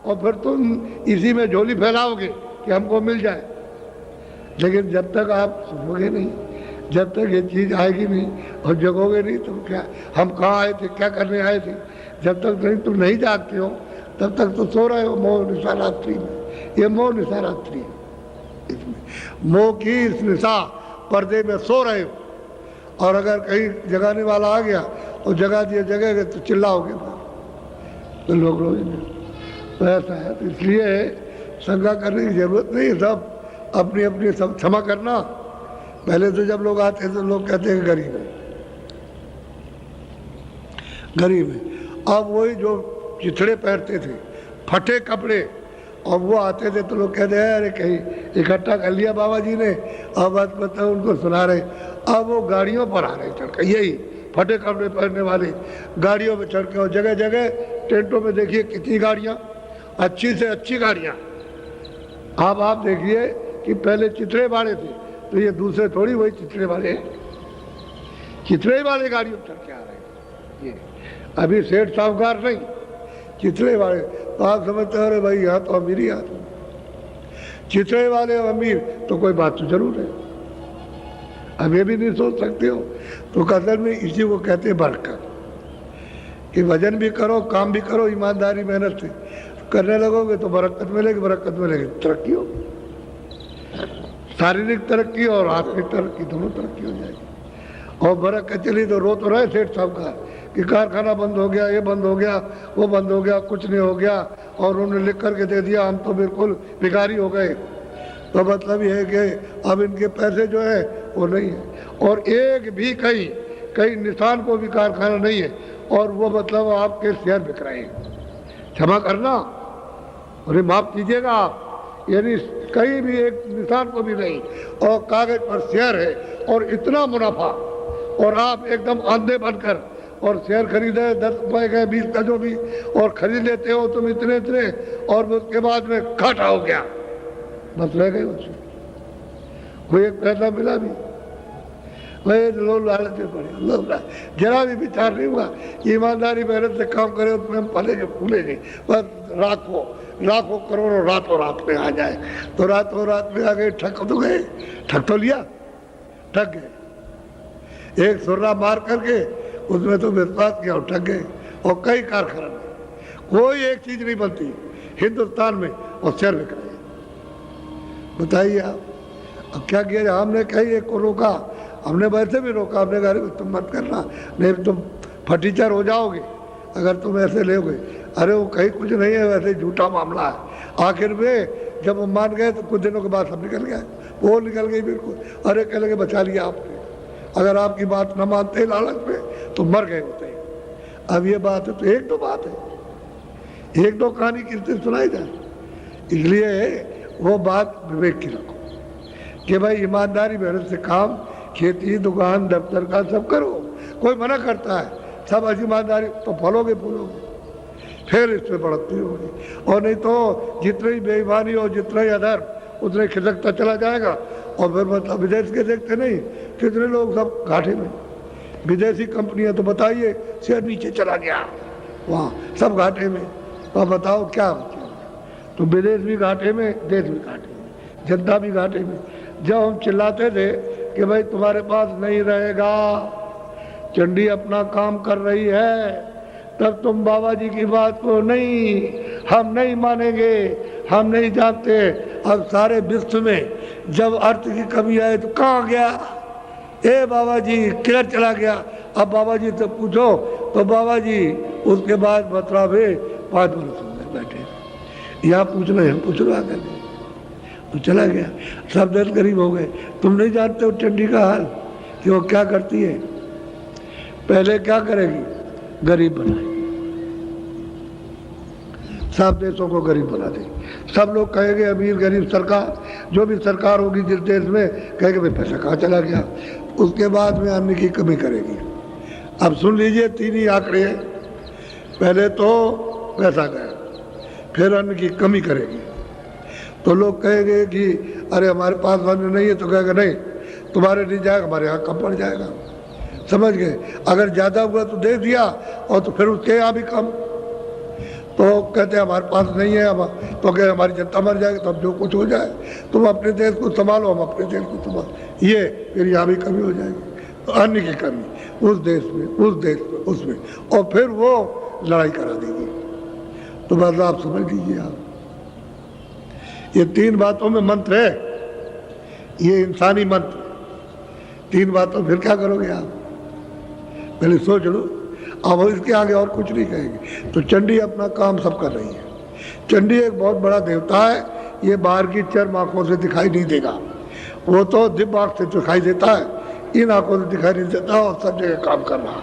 और फिर तुम इसी में झोली फैलाओगे कि हमको मिल जाए। लेकिन जब तक आप सुनोगे नहीं, जब तक ये चीज़ आएगी नहीं और जगोगे नहीं, तुम क्या, हम कहाँ आए थे, क्या करने आए थे, जब तक नहीं तुम नहीं जागते हो तब तक तो सो रहे हो मोह निशा रात्रि में। ये मोह निशा रात्रि है, इसमें मोह की इस निशा पर्दे में सो रहे हो, और अगर कहीं जगाने वाला आ गया और जगा दिया जगह तो चिल्लाओगे तो लोग रोएंगे। तो ऐसा है, तो इसलिए शंका करने की जरूरत नहीं, सब अपनी अपनी सब क्षमा करना। पहले तो जब लोग आते तो लोग कहते हैं गरीब है, गरीब है। अब वही जो चिथड़े पहनते थे, फटे कपड़े, और वो आते थे तो लोग कहते हैं अरे कहीं इकट्ठा कर लिया बाबा जी ने, अब बात बताओ उनको सुना रहे। अब वो गाड़ियों पर आ रहे चढ़ कर, यही फटे कपड़े पहनने वाले गाड़ियों में चढ़ के, और जगह जगह टेंटों में देखिए कितनी गाड़ियाँ, अच्छी से अच्छी गाड़ियाँ। अब आप देखिए कि पहले चिथड़े वाले थे, तो ये दूसरे थोड़ी वही चिथड़े वाले हैं, चिथड़े वाले गाड़ियों पर चढ़ के आ रहे हैं। ये अभी सेठ साहूकार नहीं, चिथड़े वाले। तो आप समझते हो भाई यहाँ तो अमीरी आता, चिथड़े वाले अमीर तो कोई बात तो जरूर है। अब ये भी नहीं सोच सकते हो। तो कदर में इसी को कहते हैं बरकत, कि वजन भी करो, काम भी करो, ईमानदारी मेहनत से करने लगोगे तो बरकत मिलेगी, बरकत मिलेगी तरक्की होगी, शारीरिक तरक्की और आत्मिक तरक्की, दोनों तरक्की हो जाएगी। और बरकत चली तो रो तो रहे सेठ साहब का कि कारखाना बंद हो गया, ये बंद हो गया, वो बंद हो गया, कुछ नहीं हो गया, और उन्होंने लिख करके दे दिया, हम तो बिल्कुल भिखारी हो गए। तो मतलब ये है कि अब इनके पैसे जो है वो नहीं है, और एक भी कहीं निशान को भी कारखाना नहीं है, और वो मतलब आपके शेयर बिक रहे हैं। क्षमा करना, उन्हें माफ कीजिएगा आप, यानी कहीं भी एक निशान को भी नहीं, और कागज पर शेयर है और इतना मुनाफा, और आप एकदम अंधे बनकर और शेयर खरीदे 10 रुपए के 20 का जो भी, और खरीद लेते हो तुम इतने इतने, और उसके बाद में घाटा हो गया, बस रह गए उसमें, कोई एक पैसा मिला भी। वही लोग लालच में पड़े, लोग जरा भी विचार नहीं हुआ, ईमानदारी मेहनत से काम करे तो हम पलेंगे फूलेंगे, बस लाखों करोड़ों रातों रात में आ जाए। तो रातों रात में आ गए, ठग तो गए, ठग तो लिया, ठग गए, एक सुर्रा मार करके उसमें तो विश्वास किया और ठग गए। और कई कारखाना में कोई एक चीज नहीं बनती हिंदुस्तान में, और शेयर बिक रहे हैं। बताइए आप, अब क्या किया, हमने कहीं एक को रोका, हमने वैसे भी रोका, हमने कहा तुम मत करना, नहीं तुम फटीचर हो जाओगे अगर तुम ऐसे लोगे। अरे वो कहीं कुछ नहीं है, वैसे झूठा मामला है। आखिर में जब हम मान गए तो कुछ दिनों के बाद सब निकल गया, वो निकल गई बिल्कुल। अरे कह लगे बचा लिया आपने, अगर आपकी बात न मानते लालच में तो मर गए होते। अब ये बात है तो एक दो बात है, एक दो कहानी किससे सुनाई जाए। इसलिए वो बात विवेक की रखो कि भाई ईमानदारी मेहनत से काम, खेती, दुकान, दफ्तर का सब करो। कोई मना करता है, सब ईमानदारी तो फलोगे फूलोगे, फिर इसमें बढ़ती होगी। और नहीं तो जितना ही बेईमानी हो, जितना ही अधर्म, उतना ही खिसकता चला जाएगा। और फिर मतलब विदेश के देखते नहीं कितने लोग सब घाटे में, विदेशी कंपनियां तो बताइए शेयर नीचे चला गया, वहाँ सब घाटे में। तो बताओ क्या बचा, तो विदेश भी घाटे में, देश भी घाटे में, जनता भी घाटे में। जब हम चिल्लाते थे कि भाई तुम्हारे पास नहीं रहेगा, चंडी अपना काम कर रही है, तब तुम बाबा जी की बात को नहीं, हम नहीं मानेंगे, हम नहीं जानते। अब सारे विश्व में जब अर्थ की कमी आए तो कहाँ गया, ए बाबा जी किधर चला गया। अब बाबा जी से पूछो तो बाबा जी उसके बाद मथुरा में 5 वर्ष हो गए बैठे, यहाँ पूछ रहे हैं, पूछ रहा कर तो चला गया। सब दर्द गरीब हो गए। तुम नहीं जानते हो चंडी का हाल कि वो क्या करती है, पहले क्या करेगी, गरीब बनाएगी, सब देशों को गरीब बना देगी। सब लोग कहेंगे अमीर गरीब सरकार, जो भी सरकार होगी जिस देश में, कहेंगे भाई पैसा कहाँ चला गया। उसके बाद में अन्न की कमी करेगी। अब सुन लीजिए 3 ही आंकड़े हैं, पहले तो पैसा गया, फिर अन्न की कमी करेगी। तो लोग कहेंगे कि अरे हमारे पास अन्न नहीं है, तो कहेगा नहीं तुम्हारे नहीं जाएगा, हमारे यहाँ कम पड़ जाएगा। समझ गए, अगर ज़्यादा हुआ तो दे दिया और तो फिर उसके यहाँ भी कम। तो कहते हैं हमारे पास नहीं है, हम तो कहे हमारी जनता मर जाएगी, तब जो कुछ हो जाए तुम अपने देश को संभालो, हम अपने देश को संभालो, ये फिर यहाँ भी कमी हो जाएगी। तो अन्न की कमी उस देश में, उस देश में, उसमें, और फिर वो लड़ाई करा देगी। तो बस आप समझ लीजिए, आप ये 3 बातों में मंत्र है, ये इंसानी मंत्र 3 बातों, फिर क्या करोगे आप, पहले सोच लो। अब इसके आगे और कुछ नहीं कहेंगे। तो चंडी अपना काम सब कर रही है। चंडी एक बहुत बड़ा देवता है, ये बाहर की चर्म आंखों से दिखाई नहीं देगा, वो तो दिव्य आंख से दिखाई देता है, इन आंखों से दिखाई नहीं देता, और सब जगह काम कर रहा है,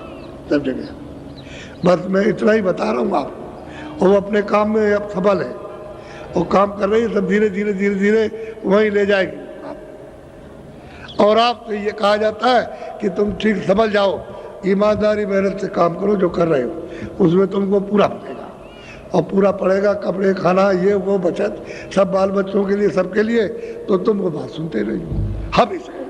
सब जगह। बस मैं इतना ही बता रहा हूँ आपको, वो अपने काम में अब सफल है, वो काम कर रही है, सब धीरे धीरे धीरे धीरे वहीं ले जाएगी आप। और आपसे ये कहा जाता है कि तुम ठीक समझ जाओ, ईमानदारी मेहनत से काम करो, जो कर रहे हो उसमें तुमको पूरा पड़ेगा, और पूरा पड़ेगा, कपड़े खाना ये वो बचत सब बाल बच्चों के लिए, सबके लिए। तो तुमको बात सुनते रहिए, हम इसे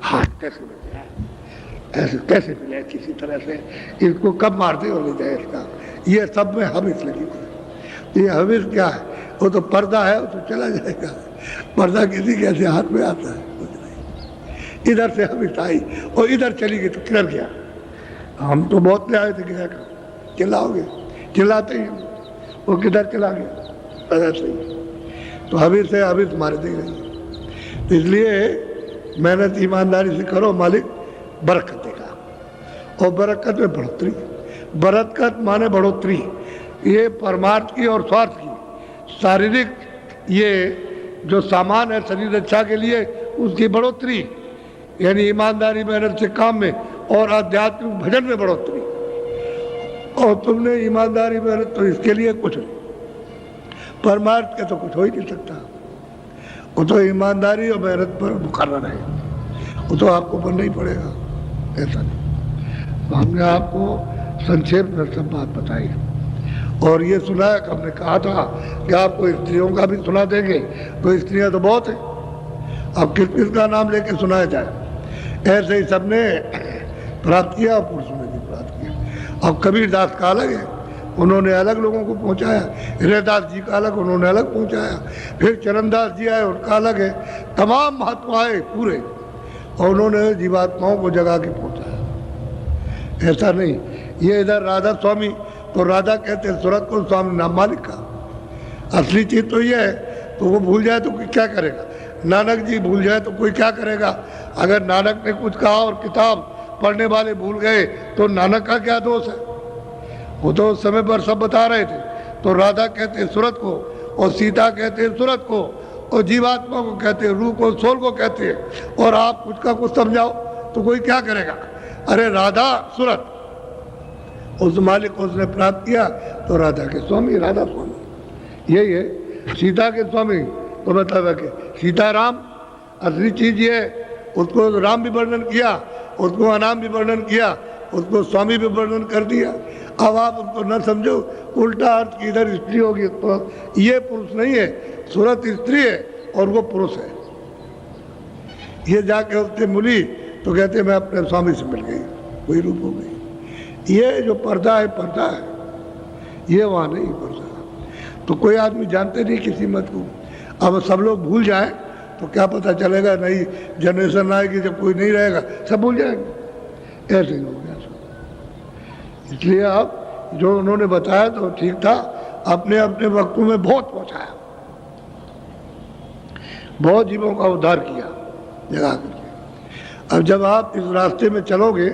हाथ कैसे मिल जाए, ऐसे कैसे मिले किसी तरह से, इसको कब मार दे और ले जाए इसका, ये सब में हविस लगी हुई। ये हविस क्या है, वो तो पर्दा है, वो तो चला जाएगा। पर्दा किसी कैसे हाथ में आता है, इधर से हविस आई और इधर चली गई तो किधर गया। हम तो बहुत ले आए थे, गया कहाँ, चिल्लाओगे, चिल्लाते ही वो किधर चला गया, ऐसा ही। तो हविस है, हविस मार दे रही। तो इसलिए मेहनत ईमानदारी से करो, मालिक बरकत देगा। और बरकत में बढ़ोतरी, बरकत माने बढ़ोतरी, ये परमार्थ की और स्वार्थ की, शारीरिक ये जो सामान है शरीर रक्षा के लिए, उसकी बढ़ोतरी, यानी ईमानदारी मेहनत से काम में, और आध्यात्मिक भजन में बढ़ोतरी। और तुमने ईमानदारी मेहनत तो इसके लिए कुछ नहीं, परमार्थ के तो कुछ हो ही नहीं सकता। वो तो ईमानदारी और मेहनत पर मुकर्रर है, वो तो आपको बनना ही पड़ेगा, ऐसा नहीं। तो हमने आपको संक्षेप में सब बात बताई, और ये सुनाया कि हमने कहा था कि आपको स्त्रियों का भी सुना देंगे, तो स्त्रियां तो बहुत है, अब किस किस का नाम लेके सुनाया जाए। ऐसे ही सबने प्राप्त किया और पुरुषों ने भी प्राप्त किया। अब कबीर दास का अलग है, उन्होंने अलग लोगों को पहुंचाया, हृदयदास जी का अलग, उन्होंने अलग पहुंचाया, फिर चरणदास जी आए, उनका अलग है, तमाम महात्मा आए पूरे, और उन्होंने जीवात्माओं को जगा के पहुंचाया। ऐसा नहीं, ये इधर राधा स्वामी, तो राधा कहते हैं सूरत को, स्वामी नाम मालिक का। असली चीज तो ये है, तो वो भूल जाए तो क्या करेगा, नानक जी भूल जाए तो कोई क्या करेगा। अगर नानक ने कुछ कहा और किताब पढ़ने वाले भूल गए तो नानक का क्या दोष है, वो तो उस समय पर सब बता रहे थे। तो राधा कहते हैं सूरत को, और सीता कहते हैं सूरत को, और जीवात्मा को कहते हैं, रूह को, सोल को कहते हैं। और आप कुछ का कुछ समझाओ तो कोई क्या करेगा, अरे राधा सूरत, उस मालिक को उसने प्राप्त किया तो राधा के स्वामी, राधा स्वामी यही है। सीता के स्वामी तो मतलब है कि सीताराम असली चीज ये, उसको राम भी वर्णन किया, उसको अनाम भी वर्णन किया, उसको स्वामी भी वर्णन कर दिया। अब आप उसको न समझो, उल्टा अर्थ की इधर स्त्री होगी तो ये पुरुष नहीं है, सूरत स्त्री है और वो पुरुष है। ये जाके उससे मिली तो कहते मैं अपने स्वामी से मिल गई, वही रूप हो गई। ये जो पर्दा है, पर्दा है, ये वहाँ नहीं पर्दा। तो कोई आदमी जानते नहीं किसी मत को, अब सब लोग भूल जाए तो क्या पता चलेगा, नई जनरेशन आएगी जब कोई नहीं रहेगा सब भूल जाएंगे, ऐसे ही हो गया सब। इसलिए आप जो उन्होंने बताया तो ठीक था, अपने अपने वक्तों में बहुत पहुंचाया, बहुत जीवों का उद्धार किया जगा करके। अब जब आप इस रास्ते में चलोगे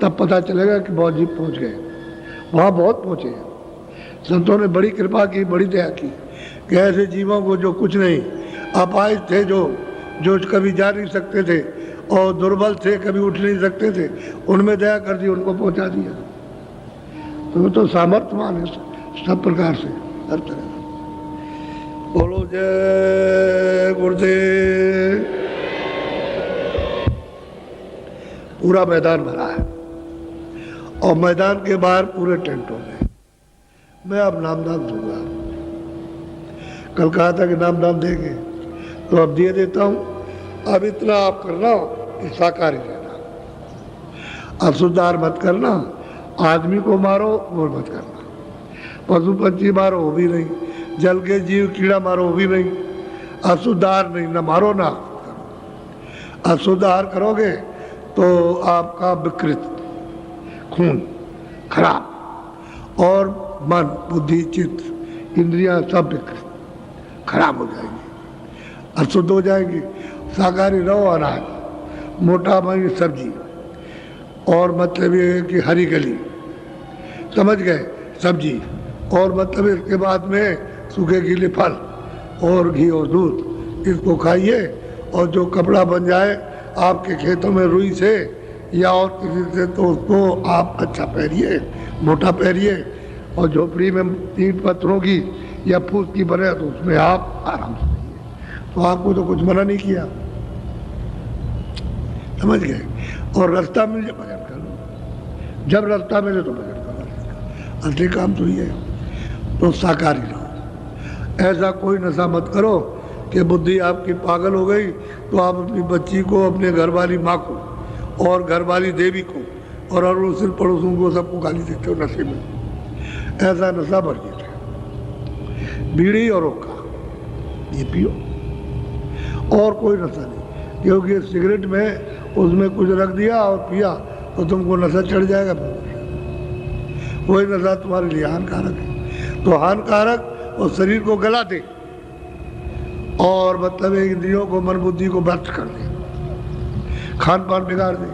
तब पता चलेगा कि बहुत जीव पहुंच गए, वहाँ बहुत पहुंचे हैं। संतों ने बड़ी कृपा की, बड़ी दया की कि ऐसे जीवों को जो कुछ नहीं, अपाहिज थे, जो कभी जा नहीं सकते थे और दुर्बल थे, कभी उठ नहीं सकते थे, उनमें दया कर दी, उनको पहुंचा दिया। तो वो तो सामर्थ्यवान है सब प्रकार से, हर तरह। बोलो जय गुरुदेव। पूरा मैदान भरा है और मैदान के बाहर पूरे टेंटों में। मैं अब नामदान दूंगा, कल कहा था कि नामदान देंगे तो अब दिए देता हूं। अब इतना आप करना कि शाकाहारी रहना, अशुद्धार मत करना, आदमी को मारो वो मत करना, पशु पंछी मारो वो भी नहीं, जल के जीव कीड़ा मारो वो भी नहीं, अशुद्धार नहीं, न मारो ना करो। अशुद्धार करोगे तो आपका विकृत खून खराब और मन बुद्धि चित्त इंद्रियां सब विकृत खराब हो जाएंगी, अशुद्ध हो जाएंगी। शाकाहारी रहो, अनाज मोटा मई सब्जी, और मतलब ये है कि हरी गली, समझ गए, सब्जी, और मतलब इसके बाद में सूखे गीले फल और घी और दूध, इसको खाइए। और जो कपड़ा बन जाए आपके खेतों में रुई से या और किसी से तो उसको आप अच्छा पहनिए, मोटा पहनिए। और झोपड़ी में ईंट पत्थरों की या फूस की बने तो उसमें आप आराम से रहिए। तो आपको तो कुछ मना नहीं किया, समझ गए। और रास्ता मिले भजन कर लो, जब रास्ता मिले तो भजन करो, असली काम तो ये है। तो शाकाहारी रहो, ऐसा कोई नशा मत करो कि बुद्धि आपकी पागल हो गई तो आप अपनी बच्ची को, अपने घरवाली माँ को और घरवाली देवी को और अड़ोसी पड़ोसों को सबको गाली देते हो नशे में। ऐसा नशा वर्जित है। बीड़ी और हुक्का ये पियो, और कोई नशा नहीं, क्योंकि सिगरेट में उसमें कुछ रख दिया और पिया तो तुमको नशा चढ़ जाएगा, वही नशा तुम्हारे लिए हानिकारक है। तो हानिकारक और शरीर को गला दे और मतलब इंद्रियों को, मन बुद्धि को भ्रष्ट कर दे, खान पान बिगाड़ दे,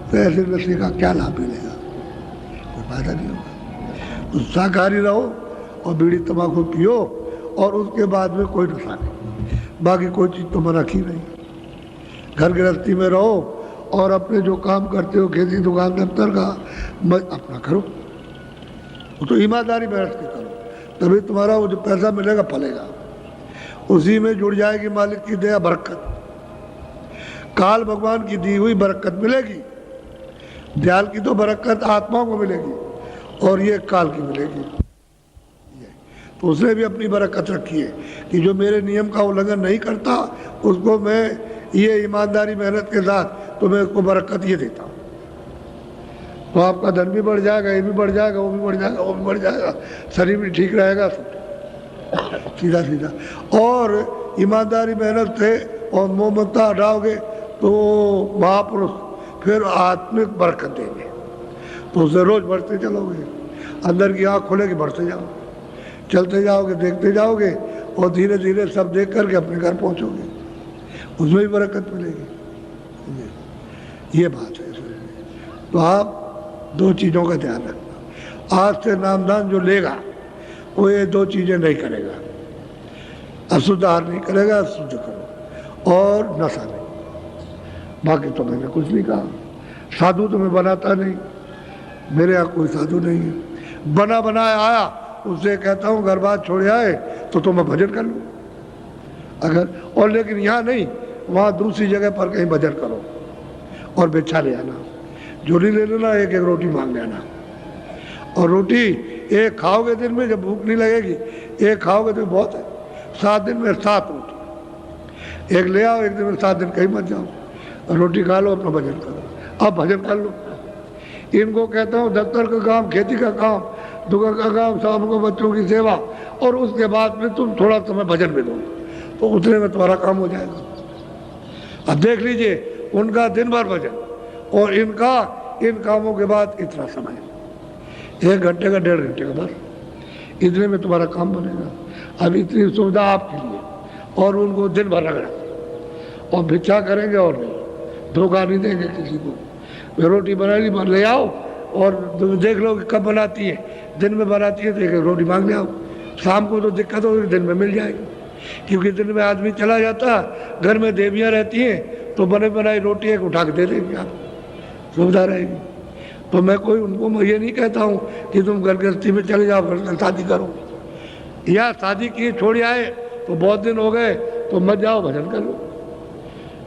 तो ऐसे नशे का क्या लाभ मिलेगा, कोई फायदा नहीं होगा। तो शाकाहारी रहो और बीड़ी तंबाकू पियो और उसके बाद में कोई नशा नहीं, बाकी कोई चीज़ तो मना की नहीं। घर गृहस्थी में रहो और अपने जो काम करते हो, खेती दुकान दफ्तर का, अपना करो, वो तो ईमानदारी मेहनत के करो, तभी तुम्हारा वो जो पैसा मिलेगा फलेगा, उसी में जुड़ जाएगी मालिक की दया बरकत। काल भगवान की दी हुई बरकत मिलेगी, दयाल की तो बरकत आत्माओं को मिलेगी और ये काल की मिलेगी। तो उसने भी अपनी बरकत रखी है कि जो मेरे नियम का उल्लंघन नहीं करता उसको मैं ये ईमानदारी मेहनत के साथ तो मैं उसको बरकत ये देता हूँ। तो आपका धन भी बढ़ जाएगा, ये भी बढ़ जाएगा, वो भी बढ़ जाएगा, वो भी बढ़ जाएगा, शरीर भी ठीक रहेगा, सीधा सीधा। और ईमानदारी मेहनत से और मोहम्मदता हटाओगे तो महापुरुष फिर आत्मिक बरकत देंगे, तो उसे रोज बढ़ते चलोगे, अंदर की आँख खोलेगी, बढ़ते जाओगे, चलते जाओगे, देखते जाओगे और धीरे धीरे सब देख करके अपने घर पहुँचोगे, उसमें भी बरकत मिलेगी। ये बात है। तो आप दो चीज़ों का ध्यान रखना, आज से नामदान जो लेगा वो ये दो चीज़ें नहीं करेगा, अशुद्ध आहार नहीं करेगा, शुद्ध करो और नशा नहीं, बाकी तो मैंने कुछ नहीं कहा। साधु तो मैं बनाता नहीं, मेरे यहाँ कोई साधु नहीं है, बना बनाया आया उससे कहता हूँ घर बात छोड़ आए तो मैं भजन कर लूँ अगर, और लेकिन यहाँ नहीं, वहाँ दूसरी जगह पर कहीं भजन करो और बिच्छा ले आना, झोली ले लेना, एक एक रोटी मांग लेना, और रोटी एक खाओगे दिन में, जब भूख नहीं लगेगी एक खाओगे तो बहुत है, 7 दिन में 7 रोटी, एक ले आओ, एक दिन में 7 दिन कहीं मत जाओ, रोटी खा लो, अपना भजन करो। अब भजन कर लो। इनको कहता हूँ दफ्तर का काम, खेती का काम, दुकान का काम, शाम को बच्चों की सेवा, और उसके बाद में तुम थोड़ा समय भजन में दो तो उतने में तुम्हारा काम हो जाएगा। अब देख लीजिए, उनका दिन भर भजन और इनका इन कामों के बाद इतना समय, 1 घंटे का 1.5 घंटे का बस, इतने में तुम्हारा काम बनेगा। अब इतनी सुविधा आपके लिए, और उनको दिन भर रगड़ा और भिक्षा करेंगे और नहीं, धोखा नहीं देंगे किसी को। वे रोटी बनाई ले आओ और देख लो कि कब बनाती है, दिन में बनाती है तो एक रोटी मांग ले आओ, शाम को तो दिक्कत होगी, दिन में मिल जाएगी। क्योंकि दिन में आदमी चला जाता, घर में देवियाँ रहती हैं, तो बने बनाई रोटी एक उठा के दे देंगे, आप सुविधा रहेगी। तो मैं कोई उनको ये नहीं कहता हूँ कि तुम घर गृहस्थी में चले जाओ, घर शादी करो, या शादी किए छोड़ आए तो बहुत दिन हो गए तो मत जाओ, भजन करो।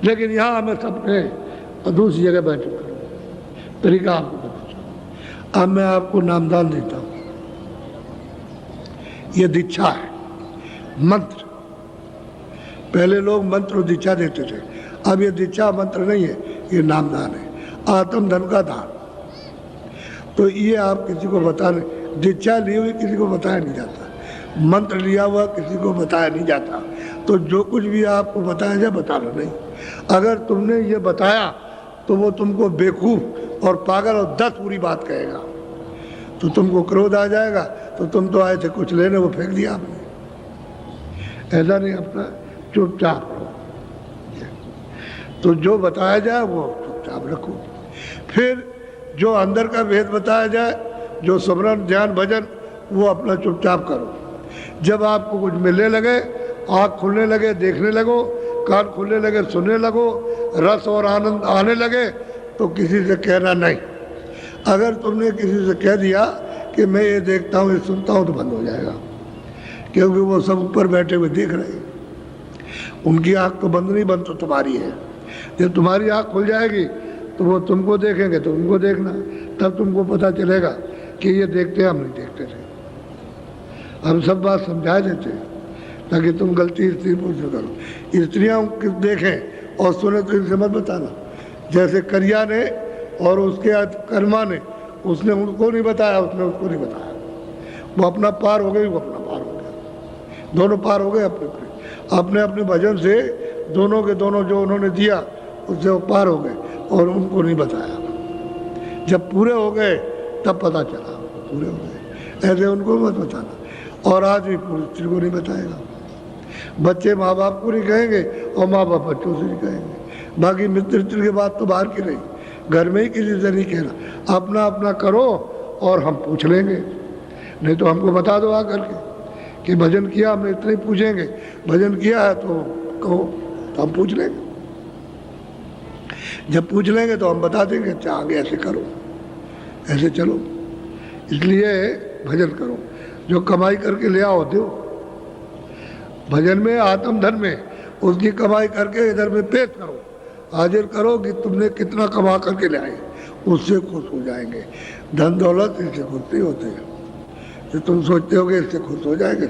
लेकिन यहाँ हमें सबने दूसरी जगह बैठ करो, तरीका आपको बताता। अब मैं आपको नामदान देता हूँ, ये दीक्षा है, मंत्र। पहले लोग मंत्र और दीक्षा देते थे, अब ये दीक्षा मंत्र नहीं है, ये नामदान है, आत्म धन का दान। तो ये आप किसी को बताने, दीक्षा ली हुई किसी को बताया नहीं जाता, मंत्र लिया हुआ किसी को बताया नहीं जाता। तो जो कुछ भी आपको बताया जाए बताना नहीं। अगर तुमने ये बताया तो वो तुमको बेवकूफ़ और पागल और 10 बुरी बात कहेगा, तो तुमको क्रोध आ जाएगा, तो तुम तो आए थे कुछ लेने, वो फेंक दिया आपने। ऐसा नहीं, अपना चुपचाप रहो। तो जो बताया जाए वो चुपचाप रखो। फिर जो अंदर का भेद बताया जाए, जो स्मरण ध्यान भजन, वो अपना चुपचाप करो। जब आपको कुछ मिलने लगे, आँख खुलने लगे, देखने लगो, कान खुलने लगे, सुनने लगो, रस और आनंद आने लगे, तो किसी से कहना नहीं। अगर तुमने किसी से कह दिया कि मैं ये देखता हूँ, ये सुनता हूँ, तो बंद हो जाएगा, क्योंकि वो सब ऊपर बैठे हुए देख रहे हैं। उनकी आँख तो बंद नहीं, बंद तो तुम्हारी है। जब तुम्हारी आँख खुल जाएगी तो वो तुमको देखेंगे, तो उनको देखना, तब तुमको पता चलेगा कि ये देखते हम नहीं देखते थे। हम सब बात समझा देते ताकि तुम गलती स्त्री पुरुष करो। स्त्रियाँ देखें और सुने तो इनसे मत बताना। जैसे करिया ने और उसके कर्मा ने, उसने उनको नहीं बताया, उसने उसको नहीं बताया। वो अपना पार हो गई, वो अपना पार हो गया, दोनों पार हो गए अपने अपने भजन से। दोनों के दोनों जो उन्होंने दिया उससे वो पार हो गए, और उनको नहीं बताया। जब पूरे हो गए तब पता चला पूरे हो गए। ऐसे उनको मत बताना। और आदमी पूरी स्त्री को नहीं बताएगा। बच्चे माँ बाप को नहीं कहेंगे और माँ बाप बच्चों से नहीं कहेंगे। बाकी मित्र की बात तो बाहर की रही, घर में ही किसी से नहीं कहना। अपना अपना करो और हम पूछ लेंगे, नहीं तो हमको बता दो आकर के कि भजन किया, हमने इतना ही पूछेंगे। भजन किया है तो कहो, तो हम पूछ लेंगे। जब पूछ लेंगे तो हम बता देंगे, अच्छा आगे ऐसे करो, ऐसे चलो। इसलिए भजन करो, जो कमाई करके ले आओ दो। भजन में, आत्म धन में, उसकी कमाई करके इधर में पेश करो, हाजिर करो कि तुमने कितना कमा करके ले आए, उससे खुश हो जाएंगे। धन दौलत इससे खुश नहीं होते, तो तुम सोचते होगे इससे खुश हो जाएंगे।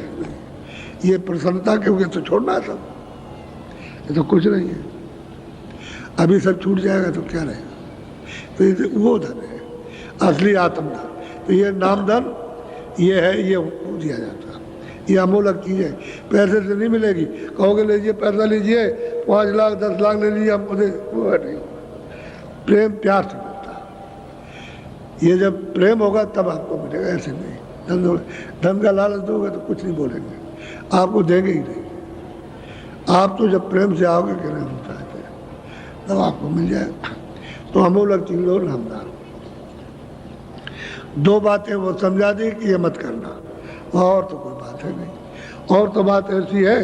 ये प्रसन्नता क्योंकि तो छोड़ना है सब, ये तो कुछ नहीं है। अभी सब छूट जाएगा तो क्या रहेगा। तो ये वो धन है, असली आत्म धन। तो ये नाम धन ये है, ये उनको दिया जाता है। ये अमूलक चीज़ है, पैसे से नहीं मिलेगी। कहोगे लीजिए पैसा लीजिए, 5 लाख 10 लाख ले लीजिए, हमको दे, वो नहीं। प्रेम प्यार से मिलता है। ये जब प्रेम होगा तब आपको मिलेगा, ऐसे नहीं। धन का लालच दोगे तो कुछ नहीं बोलेंगे, आपको देंगे ही नहीं। आप तो जब प्रेम से आओगे कि नहीं होता है तब आपको मिल जाएगा। तो अमूलक चीज लो नामदान। 2 बातें वो समझा दी कि ये मत करना, और तो कोई बात है नहीं। और तो बात ऐसी है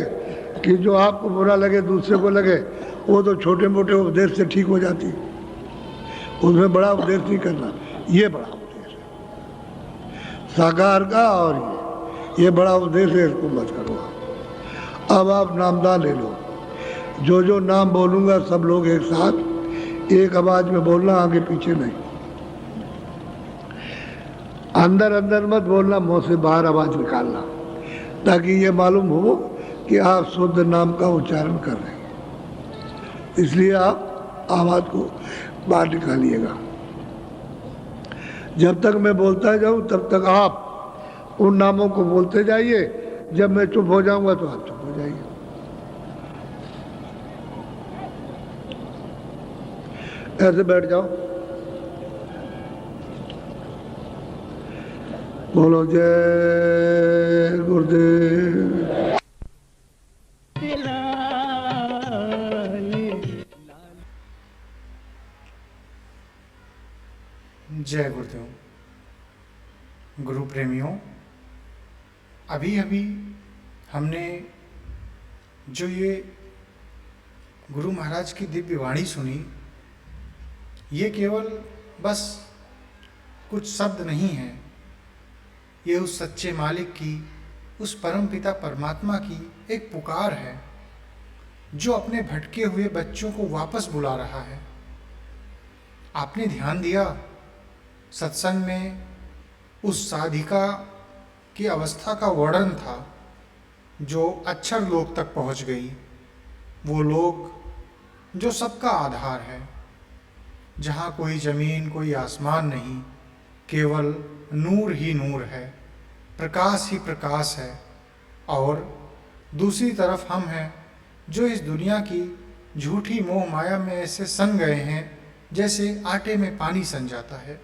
कि जो आपको बुरा लगे दूसरे को लगे, वो तो छोटे मोटे उपदेश से ठीक हो जाती, उसमें बड़ा उपदेश नहीं करना। ये बड़ा उपदेश है साकार का, और ये बड़ा उपदेश है, इसको मत करो। अब आप नामदान ले लो। जो जो नाम बोलूँगा सब लोग एक साथ एक आवाज में बोलना, आगे पीछे नहीं। अंदर अंदर मत बोलना, मुंह से बाहर आवाज निकालना, ताकि ये मालूम हो कि आप शुद्ध नाम का उच्चारण कर रहे हैं। इसलिए आप आवाज को बाहर निकालिएगा। जब तक मैं बोलता जाऊं तब तक आप उन नामों को बोलते जाइए। जब मैं चुप हो जाऊंगा तो आप चुप हो जाइए। ऐसे बैठ जाओ। बोलो जय गुरुदेव। जय गुरुदेव। गुरु प्रेमियों, अभी अभी हमने जो ये गुरु महाराज की दिव्य वाणी सुनी, ये केवल बस कुछ शब्द नहीं है, ये उस सच्चे मालिक की, उस परम पिता परमात्मा की एक पुकार है जो अपने भटके हुए बच्चों को वापस बुला रहा है। आपने ध्यान दिया, सत्संग में उस साधिका की अवस्था का वर्णन था जो अक्षर लोक तक पहुंच गई, वो लोक जो सबका आधार है, जहाँ कोई जमीन कोई आसमान नहीं, केवल नूर ही नूर है, प्रकाश ही प्रकाश है। और दूसरी तरफ हम हैं जो इस दुनिया की झूठी मोह माया में ऐसे सन गए हैं जैसे आटे में पानी सन जाता है।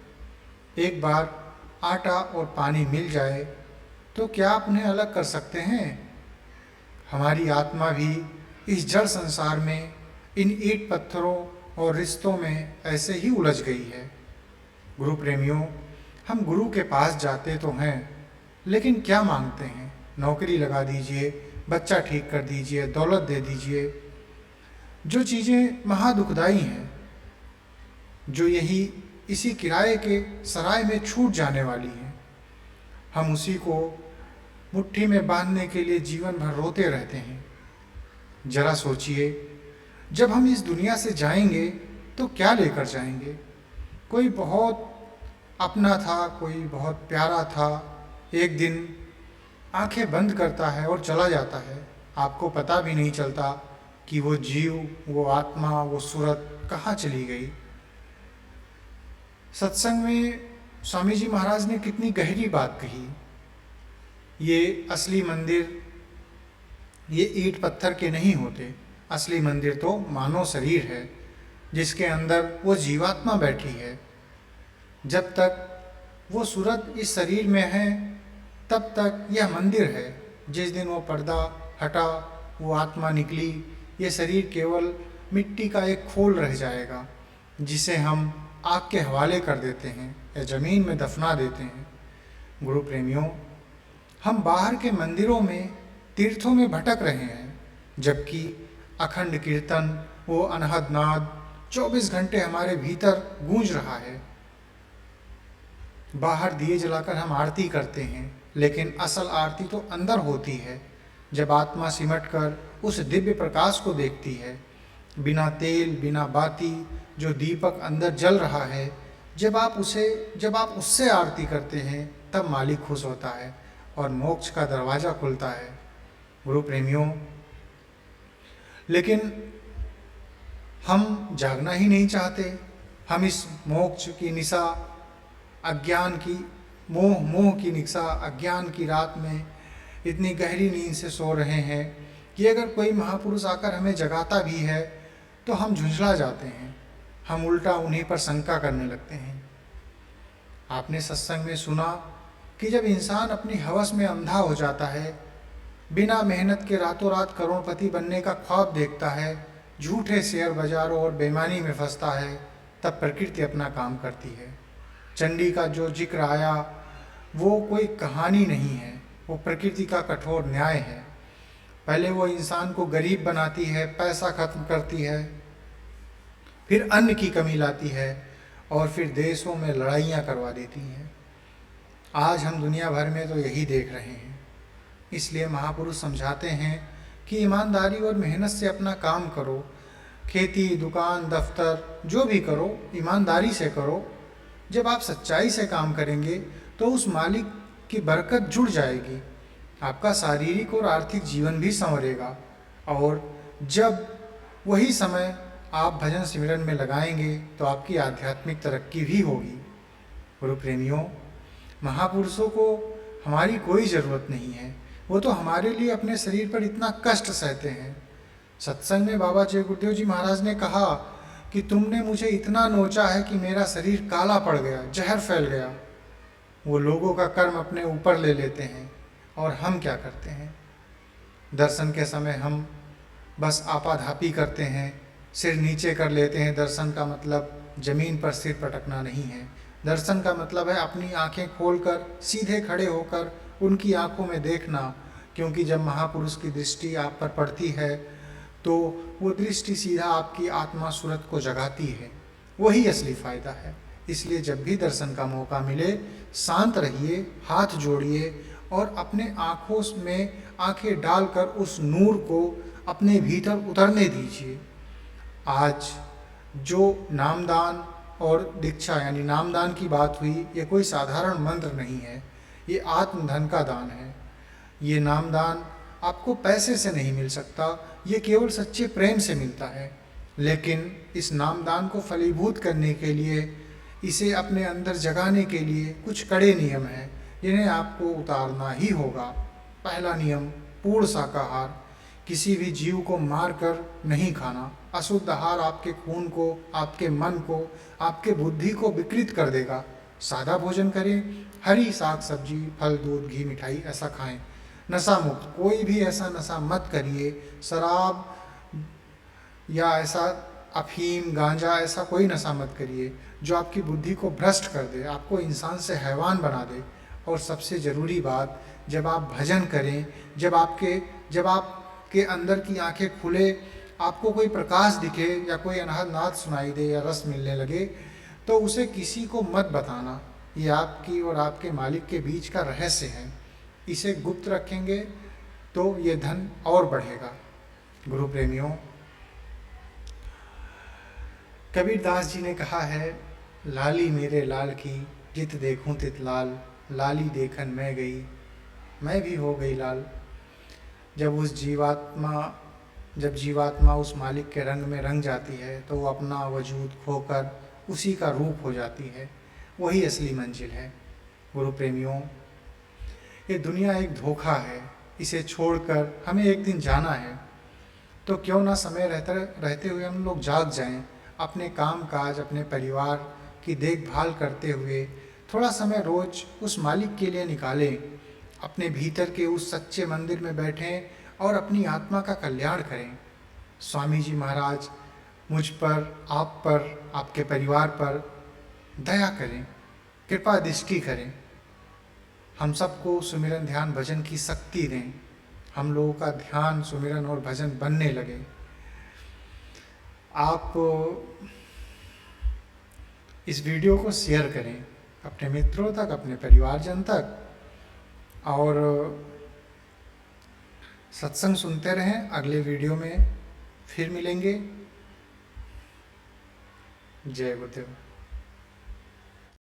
एक बार आटा और पानी मिल जाए तो क्या आप उन्हें अलग कर सकते हैं? हमारी आत्मा भी इस जड़ संसार में इन ईंट पत्थरों और रिश्तों में ऐसे ही उलझ गई है। गुरु प्रेमियों, हम गुरु के पास जाते तो हैं, लेकिन क्या मांगते हैं? नौकरी लगा दीजिए, बच्चा ठीक कर दीजिए, दौलत दे दीजिए, जो चीज़ें महादुखदाई हैं, जो यही इसी किराए के सराय में छूट जाने वाली हैं। हम उसी को मुट्ठी में बांधने के लिए जीवन भर रोते रहते हैं। जरा सोचिए, जब हम इस दुनिया से जाएंगे तो क्या लेकर जाएंगे? कोई बहुत अपना था, कोई बहुत प्यारा था, एक दिन आंखें बंद करता है और चला जाता है। आपको पता भी नहीं चलता कि वो जीव, वो आत्मा, वो सूरत कहाँ चली गई। सत्संग में स्वामी जी महाराज ने कितनी गहरी बात कही। ये असली मंदिर ये ईंट पत्थर के नहीं होते, असली मंदिर तो मानव शरीर है जिसके अंदर वो जीवात्मा बैठी है। जब तक वो सूरत इस शरीर में है तब तक यह मंदिर है। जिस दिन वो पर्दा हटा, वो आत्मा निकली, ये शरीर केवल मिट्टी का एक खोल रह जाएगा जिसे हम आग के हवाले कर देते हैं या ज़मीन में दफना देते हैं। गुरु प्रेमियों, हम बाहर के मंदिरों में, तीर्थों में भटक रहे हैं, जबकि अखंड कीर्तन, वो अनहद नाद 24 घंटे हमारे भीतर गूंज रहा है। बाहर दिए जलाकर हम आरती करते हैं, लेकिन असल आरती तो अंदर होती है, जब आत्मा सिमट कर उस दिव्य प्रकाश को देखती है। बिना तेल बिना बाती जो दीपक अंदर जल रहा है, जब आप उससे आरती करते हैं तब मालिक खुश होता है और मोक्ष का दरवाज़ा खुलता है। गुरु प्रेमियों, लेकिन हम जागना ही नहीं चाहते। हम इस मोक्ष की निशा, अज्ञान की मोह की निशा, अज्ञान की रात में इतनी गहरी नींद से सो रहे हैं कि अगर कोई महापुरुष आकर हमें जगाता भी है तो हम झुंझला जाते हैं, हम उल्टा उन्हीं पर शंका करने लगते हैं। आपने सत्संग में सुना कि जब इंसान अपनी हवस में अंधा हो जाता है, बिना मेहनत के रातों रात करोड़पति बनने का ख्वाब देखता है, झूठे शेयर बाजारों और बेईमानी में फंसता है, तब प्रकृति अपना काम करती है। चंडी का जो जिक्र आया वो कोई कहानी नहीं है, वो प्रकृति का कठोर न्याय है। पहले वो इंसान को गरीब बनाती है, पैसा खत्म करती है, फिर अन्न की कमी लाती है और फिर देशों में लड़ाइयाँ करवा देती हैं। आज हम दुनिया भर में तो यही देख रहे हैं। इसलिए महापुरुष समझाते हैं कि ईमानदारी और मेहनत से अपना काम करो। खेती, दुकान, दफ्तर जो भी करो, ईमानदारी से करो। जब आप सच्चाई से काम करेंगे तो उस मालिक की बरकत जुड़ जाएगी, आपका शारीरिक और आर्थिक जीवन भी संवरेगा। और जब वही समय आप भजन सिमरन में लगाएंगे तो आपकी आध्यात्मिक तरक्की भी होगी। गुरु प्रेमियों, महापुरुषों को हमारी कोई ज़रूरत नहीं है, वो तो हमारे लिए अपने शरीर पर इतना कष्ट सहते हैं। सत्संग में बाबा जय गुरुदेव जी महाराज ने कहा कि तुमने मुझे इतना नोचा है कि मेरा शरीर काला पड़ गया, जहर फैल गया। वो लोगों का कर्म अपने ऊपर ले लेते हैं। और हम क्या करते हैं? दर्शन के समय हम बस आपाधापी करते हैं, सिर नीचे कर लेते हैं। दर्शन का मतलब जमीन पर सिर पटकना नहीं है। दर्शन का मतलब है अपनी आंखें खोलकर सीधे खड़े होकर उनकी आंखों में देखना, क्योंकि जब महापुरुष की दृष्टि आप पर पड़ती है तो वो दृष्टि सीधा आपकी आत्मा सूरत को जगाती है। वही असली फ़ायदा है। इसलिए जब भी दर्शन का मौका मिले, शांत रहिए, हाथ जोड़िए और अपने आँखों में आंखें डालकर उस नूर को अपने भीतर उतरने दीजिए। आज जो नामदान और दीक्षा यानी नामदान की बात हुई, ये कोई साधारण मंत्र नहीं है, ये आत्मधन का दान है। ये नामदान आपको पैसे से नहीं मिल सकता, ये केवल सच्चे प्रेम से मिलता है। लेकिन इस नामदान को फलीभूत करने के लिए, इसे अपने अंदर जगाने के लिए कुछ कड़े नियम हैं जिन्हें आपको उतारना ही होगा। पहला नियम, पूर्ण शाकाहार। किसी भी जीव को मारकर नहीं खाना। अशुद्ध आहार आपके खून को, आपके मन को, आपके बुद्धि को विकृत कर देगा। सादा भोजन करें, हरी साग सब्जी, फल, दूध, घी, मिठाई ऐसा खाएं। नशा मुक्त, कोई भी ऐसा नशा मत करिए, शराब या ऐसा अफीम, गांजा, ऐसा कोई नशा मत करिए जो आपकी बुद्धि को भ्रष्ट कर दे, आपको इंसान से हैवान बना दे। और सबसे ज़रूरी बात, जब आप भजन करें, जब आपके अंदर की आंखें खुले, आपको कोई प्रकाश दिखे या कोई अनहद नाद सुनाई दे या रस मिलने लगे, तो उसे किसी को मत बताना। ये आपकी और आपके मालिक के बीच का रहस्य है। इसे गुप्त रखेंगे तो ये धन और बढ़ेगा। गुरु प्रेमियों, कबीरदास जी ने कहा है, लाली मेरे लाल की जित देखूं तित लाल, लाली देखन मैं गई, मैं भी हो गई लाल। जब जीवात्मा उस मालिक के रंग में रंग जाती है तो वो अपना वजूद खोकर उसी का रूप हो जाती है। वही असली मंजिल है। गुरु प्रेमियों, ये दुनिया एक धोखा है, इसे छोड़कर हमें एक दिन जाना है। तो क्यों ना समय रहते हुए हम लोग जाग जाएं, अपने काम काज, अपने परिवार की देखभाल करते हुए थोड़ा समय रोज उस मालिक के लिए निकालें। अपने भीतर के उस सच्चे मंदिर में बैठें और अपनी आत्मा का कल्याण करें। स्वामी जी महाराज मुझ पर, आप पर, आपके परिवार पर दया करें, कृपा दृष्टि करें। हम सबको सुमिरन, ध्यान, भजन की शक्ति दें। हम लोगों का ध्यान, सुमिरन और भजन बनने लगे। आप इस वीडियो को शेयर करें अपने मित्रों तक, अपने परिवारजन तक, और सत्संग सुनते रहें। अगले वीडियो में फिर मिलेंगे। जय गुरुदेव।